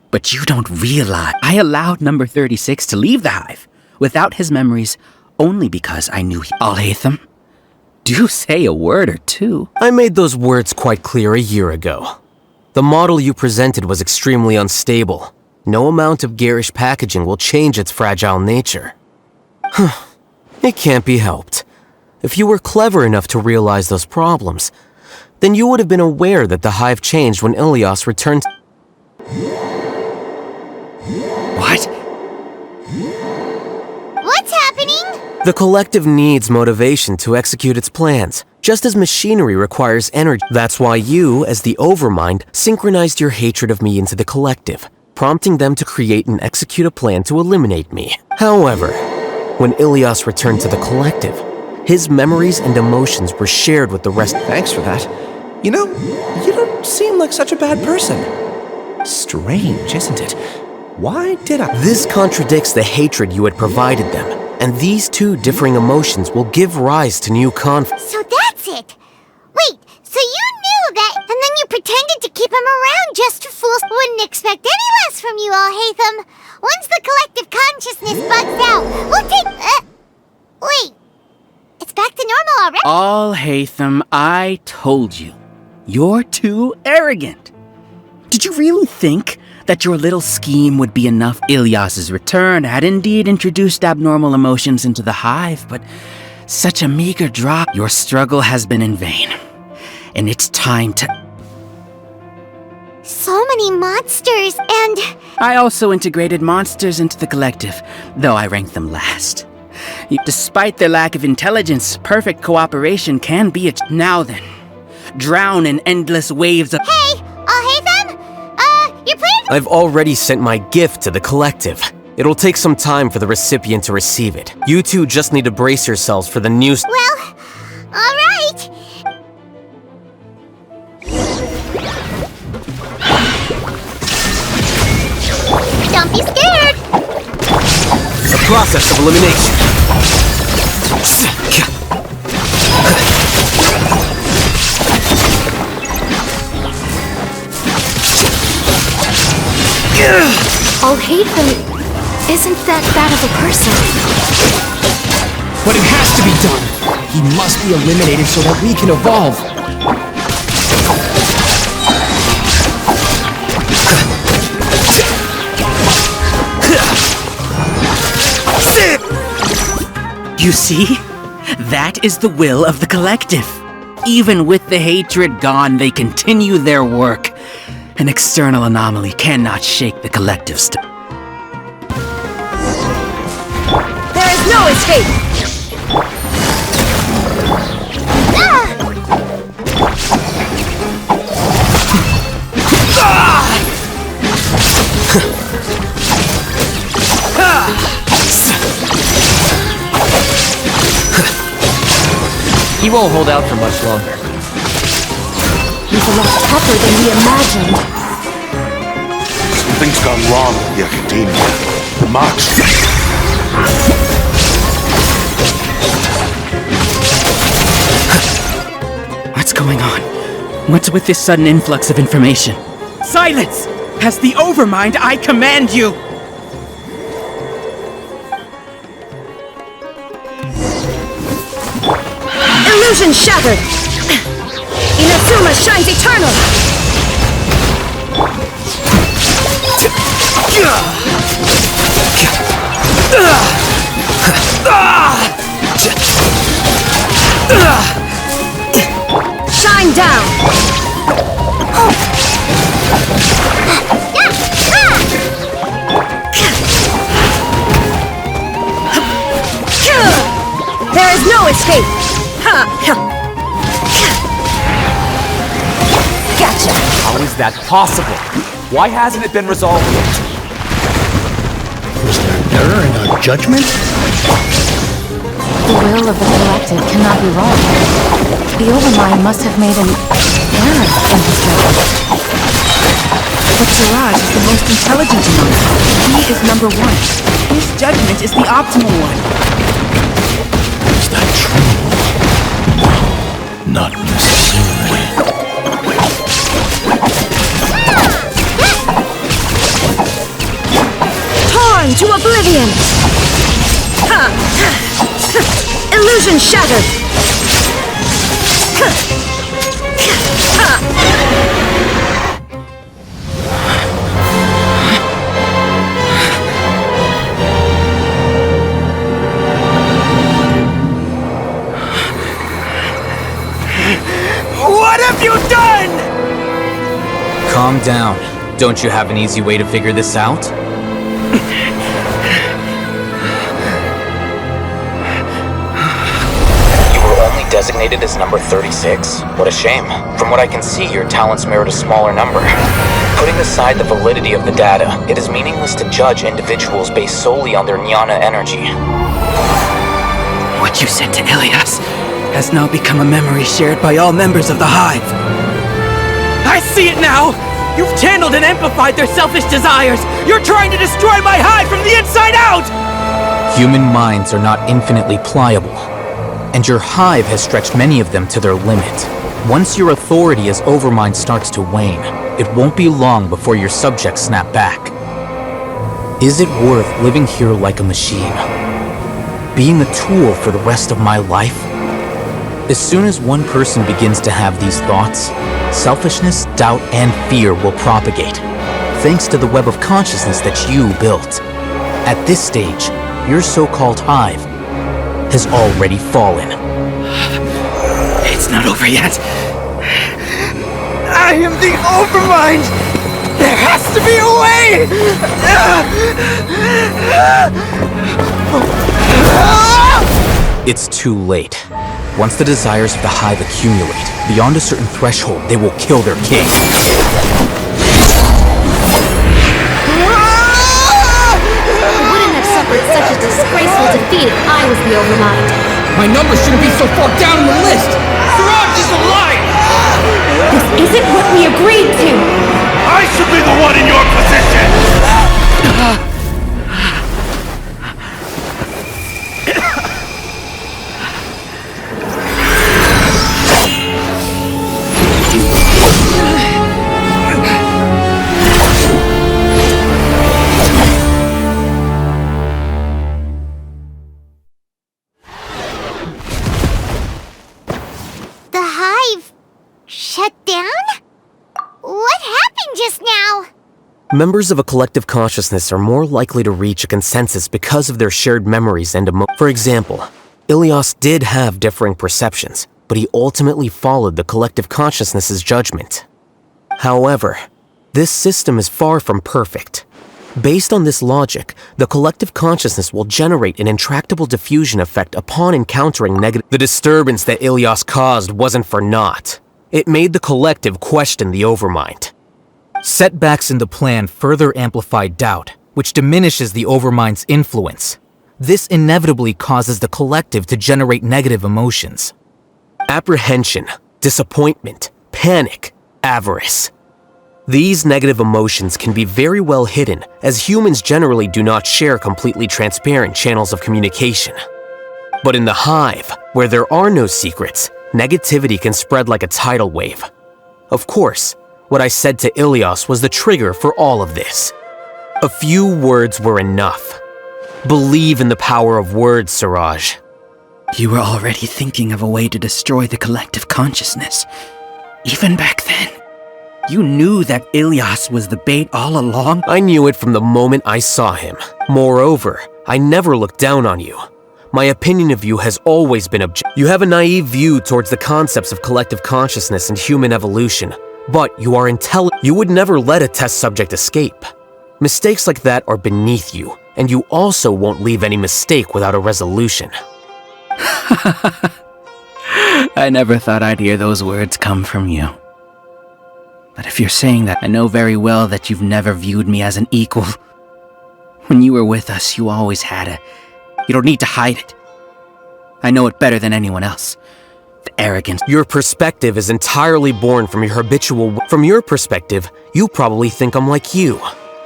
But you don't realize I allowed number 36 to leave the hive without his memories only because I knew Alhacen. Do say a word or two. I made those words quite clear a year ago. The model you presented was extremely unstable. No amount of garish packaging will change its fragile nature. It can't be helped. If you were clever enough to realize those problems, then you would have been aware that the hive changed when Ilias returned. What? What's happening? The collective needs motivation to execute its plans, just as machinery requires energy. That's why you, as the Overmind, synchronized your hatred of me into the collective, prompting them to create and execute a plan to eliminate me. However, when Ilias returned to the collective, his memories and emotions were shared with the rest. Thanks for that. You know, you don't seem like such a bad person. Strange, isn't it? Why did I? This contradicts the hatred you had provided them, and these two differing emotions will give rise to new conflicts. So that's it! Wait, so you knew that, and then you pretended to keep him around just to fool us? Wouldn't expect any less from you, Alhacen. Once the collective consciousness bugs out, we'll take... wait. It's back to normal already? Alhacen, I told you. You're too arrogant. Did you really think that your little scheme would be enough? Ilias's return had indeed introduced abnormal emotions into the hive, but such a meager drop. Your struggle has been in vain, and it's time to... So many monsters, and... I also integrated monsters into the collective, though I ranked them last. Despite their lack of intelligence, perfect cooperation can be achieved. Now then, drown in endless waves of... Hey, Alhacen? You're playing... I've already sent my gift to the collective. It'll take some time for the recipient to receive it. You two just need to brace yourselves for the news. Well, alright. Don't be scared. The process of elimination. Alhacen isn't that bad of a person. But it has to be done. He must be eliminated so that we can evolve. You see? That is the will of the collective. Even with the hatred gone, they continue their work. An external anomaly cannot shake the collective's... There is no escape! He won't hold out for much longer. He's a lot tougher than we imagined. Something's gone wrong with the Academia. Much. What's going on? What's with this sudden influx of information? Silence! As the Overmind, I command you! Illusion shattered! Inazuma shines eternal! Shine down! There is no escape! Gotcha! How is that possible? Why hasn't it been resolved yet? Was there an error in our judgment? The will of the collective cannot be wrong. The Overmind must have made an error in his judgment. But Siraj is the most intelligent among us. He is number one. His judgment is the optimal one. Is that true? Not necessarily. Torn to oblivion! Illusion shattered! Calm down. Don't you have an easy way to figure this out? You were only designated as number 36? What a shame. From what I can see, your talents merit a smaller number. Putting aside the validity of the data, it is meaningless to judge individuals based solely on their jnana energy. What you said to Ilias has now become a memory shared by all members of the Hive. I see it now! You've channeled and amplified their selfish desires! You're trying to destroy my Hive from the inside out! Human minds are not infinitely pliable, and your Hive has stretched many of them to their limit. Once your authority as Overmind starts to wane, it won't be long before your subjects snap back. Is it worth living here like a machine? Being a tool for the rest of my life? As soon as one person begins to have these thoughts, selfishness, doubt, and fear will propagate, thanks to the web of consciousness that you built. At this stage, your so-called Hive has already fallen. It's not over yet. I am the Overmind! There has to be a way! It's too late. Once the desires of the Hive accumulate, beyond a certain threshold, they will kill their king. Wouldn't have suffered such a disgraceful defeat if I was the Overmind. My number shouldn't be so far down the list! Siraj is alive! This isn't what we agreed to! I should be the one in your position! The Hive shut down? What happened just now? Members of a collective consciousness are more likely to reach a consensus because of their shared memories and emotions. For example, Ilias did have differing perceptions, but he ultimately followed the collective consciousness's judgment. However, this system is far from perfect. Based on this logic, the collective consciousness will generate an intractable diffusion effect upon encountering negative. The disturbance that Ilias caused wasn't for naught. It made the collective question the Overmind. Setbacks in the plan further amplify doubt, which diminishes the Overmind's influence. This inevitably causes the collective to generate negative emotions. Apprehension, disappointment, panic, avarice. These negative emotions can be very well hidden, as humans generally do not share completely transparent channels of communication. But in the Hive, where there are no secrets, negativity can spread like a tidal wave. Of course, what I said to Ilias was the trigger for all of this. A few words were enough. Believe in the power of words, Siraj. You were already thinking of a way to destroy the collective consciousness. Even back then. You knew that Ilias was the bait all along? I knew it from the moment I saw him. Moreover, I never looked down on you. My opinion of you has always been objective. You have a naive view towards the concepts of collective consciousness and human evolution, but you are intelligent. You would never let a test subject escape. Mistakes like that are beneath you, and you also won't leave any mistake without a resolution. I never thought I'd hear those words come from you. But if you're saying that, I know very well that you've never viewed me as an equal. When you were with us, you always had a... You don't need to hide it. I know it better than anyone else. The arrogance... Your perspective is entirely born from your habitual... From your perspective, you probably think I'm like you.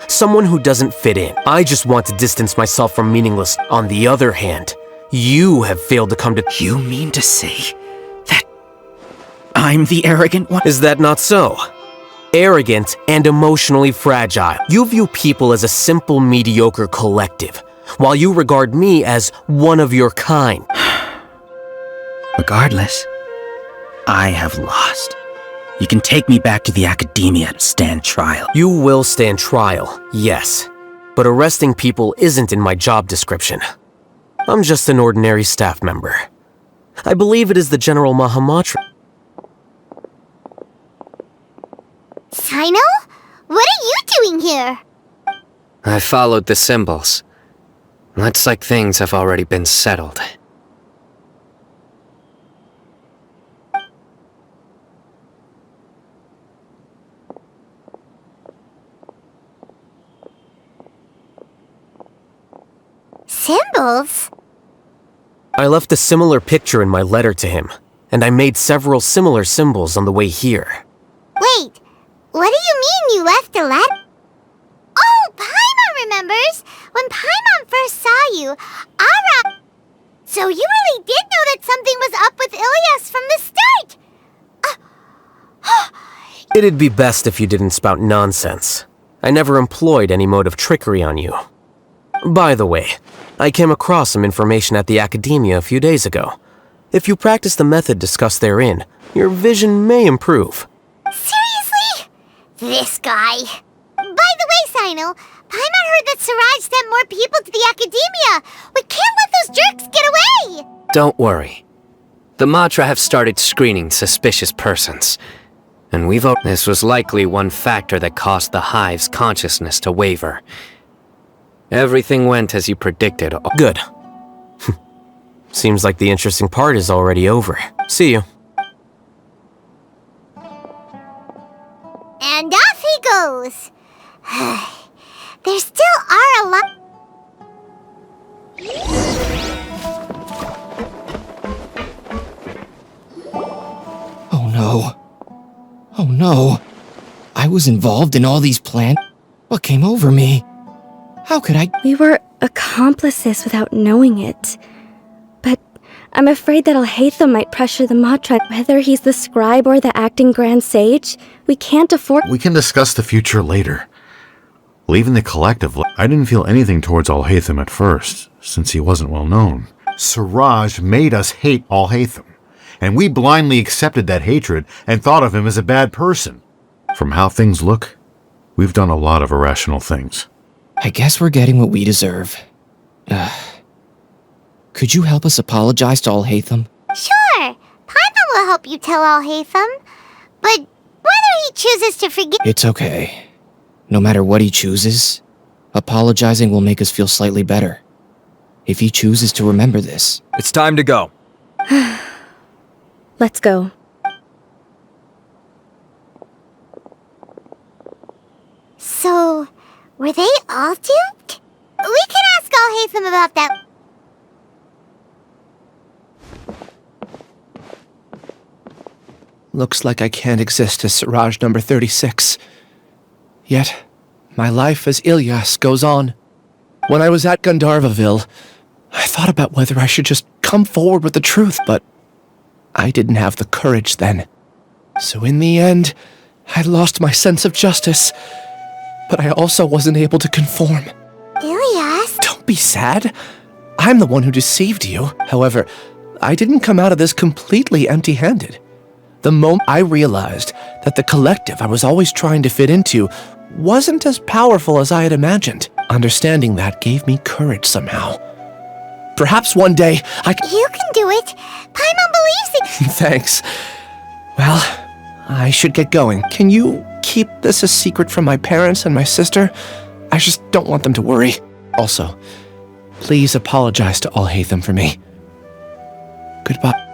Someone who doesn't fit in. I just want to distance myself from meaningless. On the other hand, you have failed to come to... You mean to say that I'm the arrogant one? Is that not so? Arrogant and emotionally fragile. You view people as a simple, mediocre collective, while you regard me as one of your kind. Regardless, I have lost. You can take me back to the academia to stand trial. You will stand trial, yes. But arresting people isn't in my job description. I'm just an ordinary staff member. I believe it is the General Mahamatra. Sino? What are you doing here? I followed the symbols. Looks like things have already been settled. Symbols? I left a similar picture in my letter to him, and I made several similar symbols on the way here. Wait, what do you mean you left a letter? Oh, Paimon remembers! When Paimon first saw you, Ara... So you really did know that something was up with Ilias from the start! It'd be best if you didn't spout nonsense. I never employed any mode of trickery on you. By the way, I came across some information at the Academia a few days ago. If you practice the method discussed therein, your vision may improve. Seriously? This guy. By the way, Sino, Paimon heard that Cσrч sent more people to the Academia. We can't let those jerks get away! Don't worry. The Matra have started screening suspicious persons. And this was likely one factor that caused the Hive's consciousness to waver. Everything went as you predicted. Good. Seems like the interesting part is already over. See you. And off he goes. There still are a lot... Oh no. Oh no. I was involved in all these plans. What came over me? How could I? We were accomplices without knowing it. But I'm afraid that Alhacen might pressure the Matra. Whether he's the scribe or the acting Grand Sage, we can't afford... We can discuss the future later. Leaving the collective, I didn't feel anything towards Alhacen at first, since he wasn't well known. Cσrч made us hate Alhacen, and we blindly accepted that hatred and thought of him as a bad person. From how things look, we've done a lot of irrational things. I guess we're getting what we deserve. Could you help us apologize to Alhacen? Sure, Paimon will help you tell Alhacen. But whether he chooses to forgive... It's okay. No matter what he chooses, apologizing will make us feel slightly better. If he chooses to remember this. It's time to go. Let's go. So, were they all duped? We can ask Alhacen about that. Looks like I can't exist as Cσrч number 36. Yet, my life as Ilias goes on. When I was at Gandharvaville, I thought about whether I should just come forward with the truth, but I didn't have the courage then. So in the end, I lost my sense of justice, but I also wasn't able to conform. Ilias? Don't be sad. I'm the one who deceived you. However, I didn't come out of this completely empty-handed. The moment I realized that the collective I was always trying to fit into wasn't as powerful as I had imagined. Understanding that gave me courage somehow. Perhaps one day I can... You can do it. Paimon believes it. Thanks. Well, I should get going. Can you keep this a secret from my parents and my sister? I just don't want them to worry. Also, please apologize to Alhacen for me. Goodbye.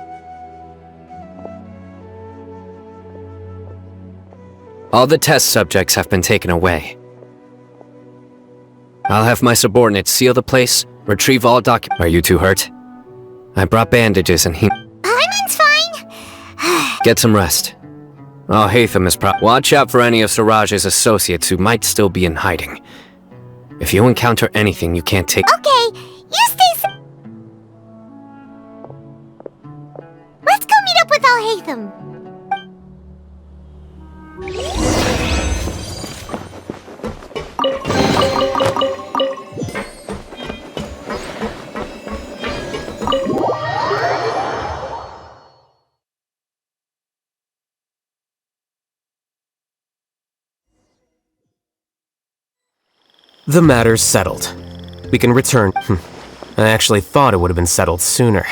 All the test subjects have been taken away. I'll have my subordinates seal the place, retrieve all documents. Are you too hurt? I brought bandages and Paimon's fine. Get some rest. Alhacen is Watch out for any of Cσrч's associates who might still be in hiding. If you encounter anything you can't take... Okay, you stay... Let's go meet up with Alhacen. The matter's settled. We can return. I actually thought it would have been settled sooner.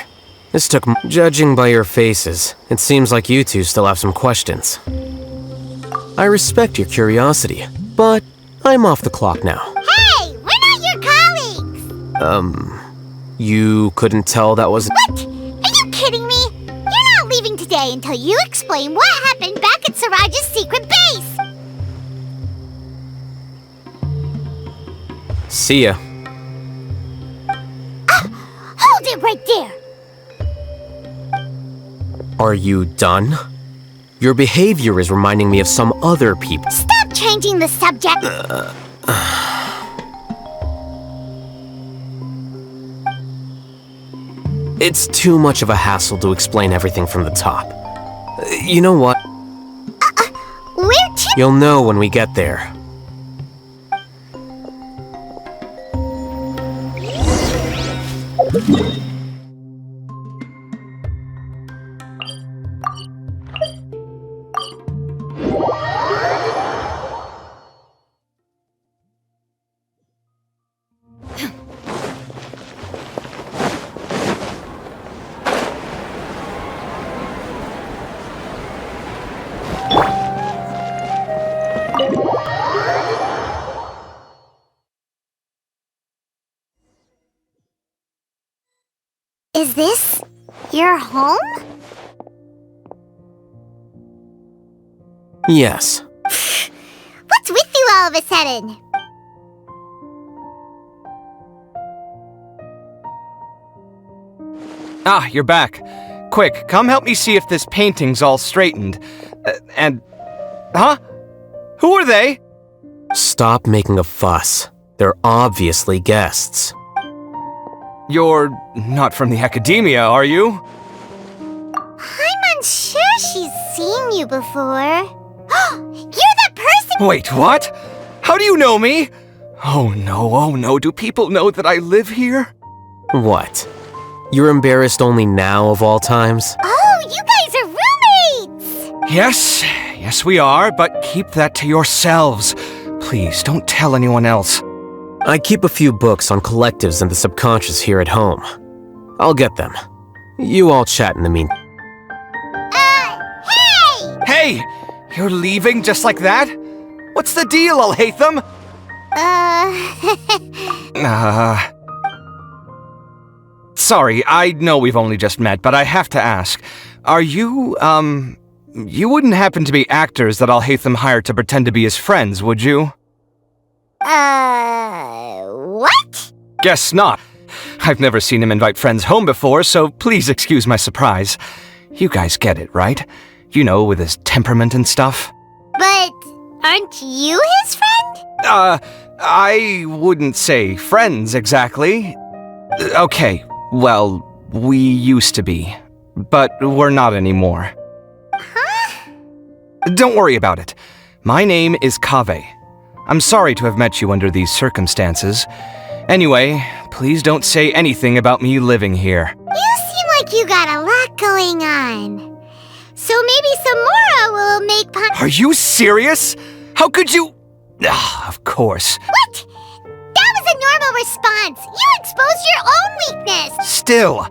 This took Judging by your faces, it seems like you two still have some questions. I respect your curiosity, But I'm off the clock now. Hey, we're not your colleagues! You couldn't tell that was— What? Are you kidding me? You're not leaving today until you explain what happened back at Srč's secret base! See ya. Hold it right there! Are you done? Your behavior is reminding me of some other people. Stop changing the subject! It's too much of a hassle to explain everything from the top. You know what? Where to? You'll know when we get there. Is this your home? Yes. What's with you all of a sudden? Ah, you're back. Quick, come help me see if this painting's all straightened. Huh? Who are they? Stop making a fuss. They're obviously guests. You're not from the academia, are you? I'm unsure she's seen you before. You're that person! Wait, what? How do you know me? Oh no, do people know that I live here? What? You're embarrassed only now of all times? Oh, you guys are roommates! Yes we are, but keep that to yourselves. Please, don't tell anyone else. I keep a few books on collectives and the subconscious here at home. I'll get them. You all chat in the meantime. Hey! Hey! You're leaving just like that? What's the deal, Alhacen? Sorry, I know we've only just met, but I have to ask. Are you, you wouldn't happen to be actors that Alhacen hired to pretend to be his friends, would you? What? Guess not. I've never seen him invite friends home before, so please excuse my surprise. You guys get it, right? You know, with his temperament and stuff. But aren't you his friend? I wouldn't say friends exactly. Okay, well, we used to be, but we're not anymore. Huh? Don't worry about it. My name is Kaveh. I'm sorry to have met you under these circumstances. Anyway, please don't say anything about me living here. You seem like you got a lot going on. So maybe Samora will make Are you serious? How could you? Of course. What? That was a normal response. You exposed your own weakness. Still,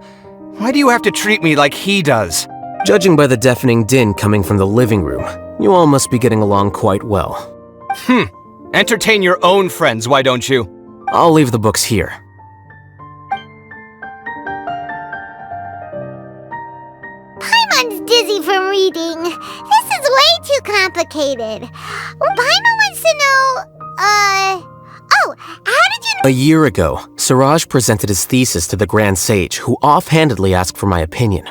why do you have to treat me like he does? Judging by the deafening din coming from the living room, you all must be getting along quite well. Entertain your own friends, why don't you? I'll leave the books here. Paimon's dizzy from reading. This is way too complicated. Paimon wants to know, how did you know— A year ago, Srč presented his thesis to the Grand Sage, who offhandedly asked for my opinion.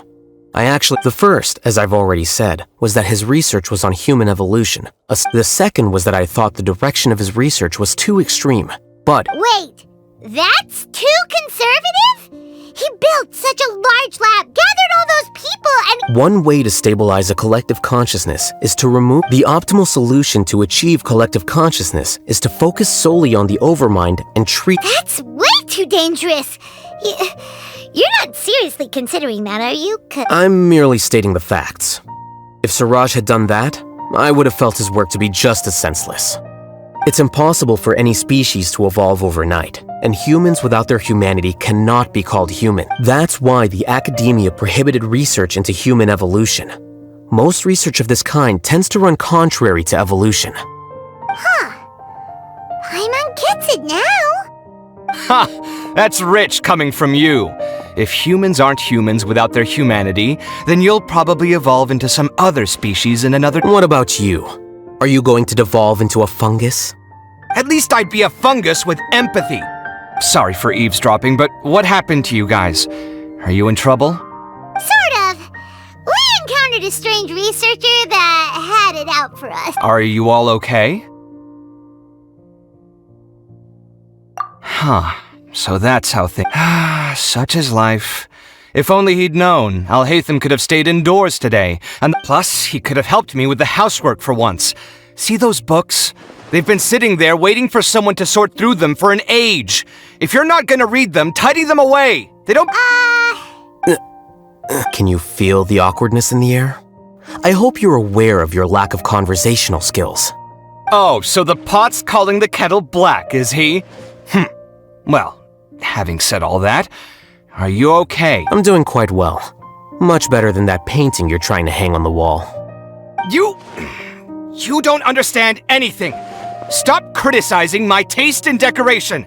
The first, as I've already said, was that his research was on human evolution. The second was that I thought the direction of his research was too extreme. But— Wait, that's too conservative? He built such a large lab, gathered all those people, and— One way to stabilize a collective consciousness is to remove— The optimal solution to achieve collective consciousness is to focus solely on the overmind and treat— That's way too dangerous. You're not seriously considering that, are you? I'm merely stating the facts. If Srč had done that, I would have felt his work to be just as senseless. It's impossible for any species to evolve overnight, and humans without their humanity cannot be called human. That's why the academia prohibited research into human evolution. Most research of this kind tends to run contrary to evolution. Huh. gets it now. Ha! That's rich coming from you. If humans aren't humans without their humanity, then you'll probably evolve into some other species in another— What about you? Are you going to devolve into a fungus? At least I'd be a fungus with empathy. Sorry for eavesdropping, but what happened to you guys? Are you in trouble? Sort of. We encountered a strange researcher that had it out for us. Are you all okay? Huh. So that's how things— Such is life. If only he'd known, Alhacen could have stayed indoors today. And plus, he could have helped me with the housework for once. See those books? They've been sitting there waiting for someone to sort through them for an age. If you're not gonna read them, tidy them away. They don't— Can you feel the awkwardness in the air? I hope you're aware of your lack of conversational skills. Oh, so the pot's calling the kettle black, is he? Well, having said all that, are you okay? I'm doing quite well. Much better than that painting you're trying to hang on the wall. You don't understand anything. Stop criticizing my taste in decoration.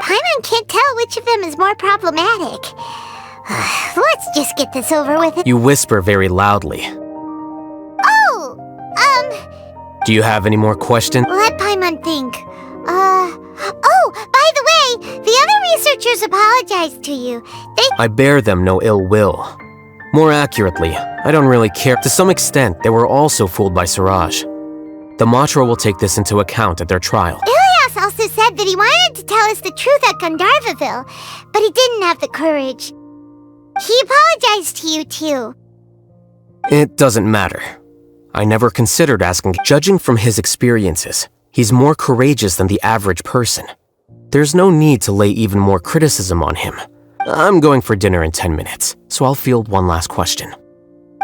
Paimon can't tell which of them is more problematic. Let's just get this over with. You whisper very loudly. Do you have any more questions? Let Paimon think. Oh, by the way, the other researchers apologized to you. I bear them no ill will. More accurately, I don't really care. To some extent, they were also fooled by Siraj. The Matra will take this into account at their trial. Ilias also said that he wanted to tell us the truth at Gandharvaville, but he didn't have the courage. He apologized to you, too. It doesn't matter. I never considered asking. Judging from his experiences, he's more courageous than the average person. There's no need to lay even more criticism on him. I'm going for dinner in 10 minutes, so I'll field one last question.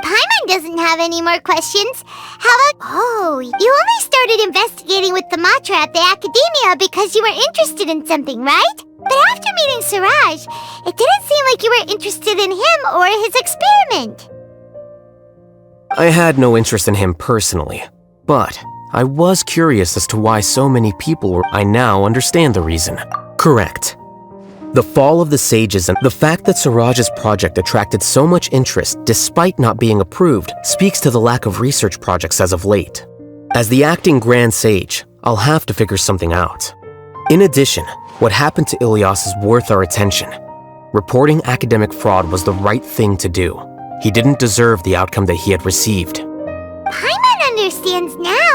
Paimon doesn't have any more questions. How about— Oh, you only started investigating with the Matra at the Academia because you were interested in something, right? But after meeting Siraj, it didn't seem like you were interested in him or his experiment. I had no interest in him personally, but I was curious as to why so many people were— I now understand the reason. Correct. The fall of the sages and the fact that Siraj's project attracted so much interest despite not being approved speaks to the lack of research projects as of late. As the acting Grand Sage, I'll have to figure something out. In addition, what happened to Ilias is worth our attention. Reporting academic fraud was the right thing to do. He didn't deserve the outcome that he had received. Paimon understands now.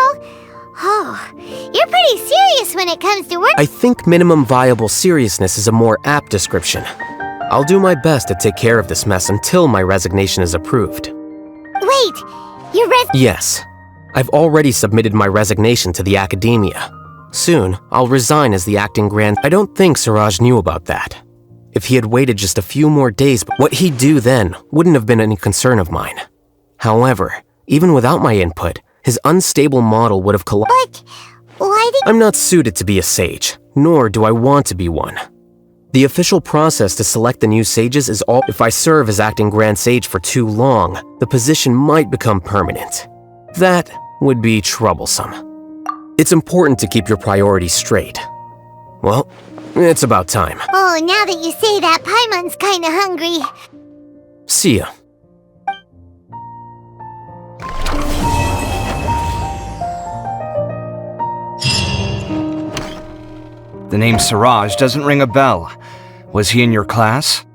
Oh, you're pretty serious when it comes to work. I think minimum viable seriousness is a more apt description. I'll do my best to take care of this mess until my resignation is approved. Wait, your Yes. I've already submitted my resignation to the Academia. Soon, I'll resign as the acting Grand— I don't think Siraj knew about that. If he had waited just a few more days, what he'd do then wouldn't have been any concern of mine. However, even without my input, his unstable model would have collapsed. But why did— I'm not suited to be a sage, nor do I want to be one. The official process to select the new sages is all— If I serve as acting Grand Sage for too long, the position might become permanent. That would be troublesome. It's important to keep your priorities straight. Well, it's about time. Oh, now that you say that, Paimon's kinda hungry. See ya. The name Siraj doesn't ring a bell. Was he in your class?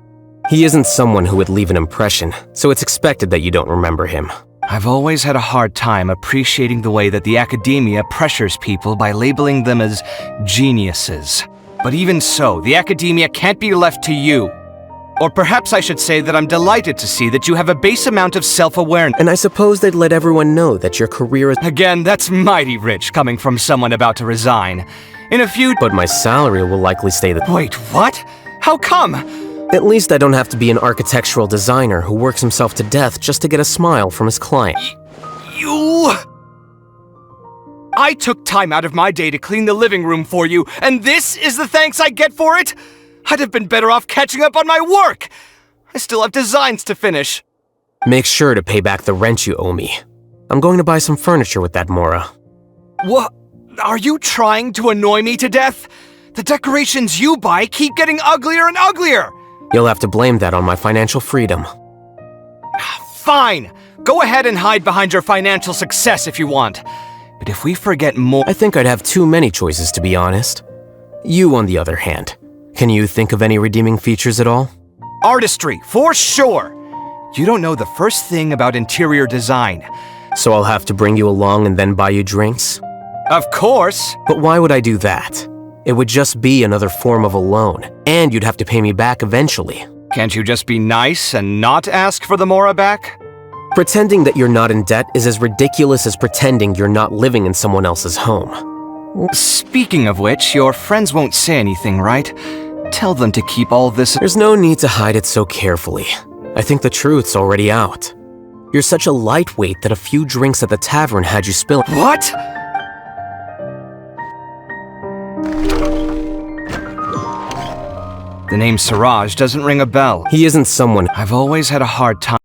He isn't someone who would leave an impression, so it's expected that you don't remember him. I've always had a hard time appreciating the way that the Academia pressures people by labeling them as geniuses. But even so, the Academia can't be left to you. Or perhaps I should say that I'm delighted to see that you have a base amount of self-awareness. And I suppose they'd let everyone know that your career is— Again, that's mighty rich coming from someone about to resign. In a few— But my salary will likely stay the— Wait, what? How come? At least I don't have to be an architectural designer who works himself to death just to get a smile from his client. You... I took time out of my day to clean the living room for you, and this is the thanks I get for it? I'd have been better off catching up on my work! I still have designs to finish. Make sure to pay back the rent you owe me. I'm going to buy some furniture with that Mora. What? Are you trying to annoy me to death? The decorations you buy keep getting uglier and uglier! You'll have to blame that on my financial freedom. Fine! Go ahead and hide behind your financial success if you want. But if we forget more— I think I'd have too many choices, to be honest. You, on the other hand. Can you think of any redeeming features at all? Artistry, for sure! You don't know the first thing about interior design. So I'll have to bring you along and then buy you drinks? Of course! But why would I do that? It would just be another form of a loan, and you'd have to pay me back eventually. Can't you just be nice and not ask for the Mora back? Pretending that you're not in debt is as ridiculous as pretending you're not living in someone else's home. Speaking of which, your friends won't say anything, right? Tell them to keep all this— There's no need to hide it so carefully. I think the truth's already out. You're such a lightweight that a few drinks at the tavern had you spill— What?! The name Siraj doesn't ring a bell. He isn't someone— I've always had a hard time—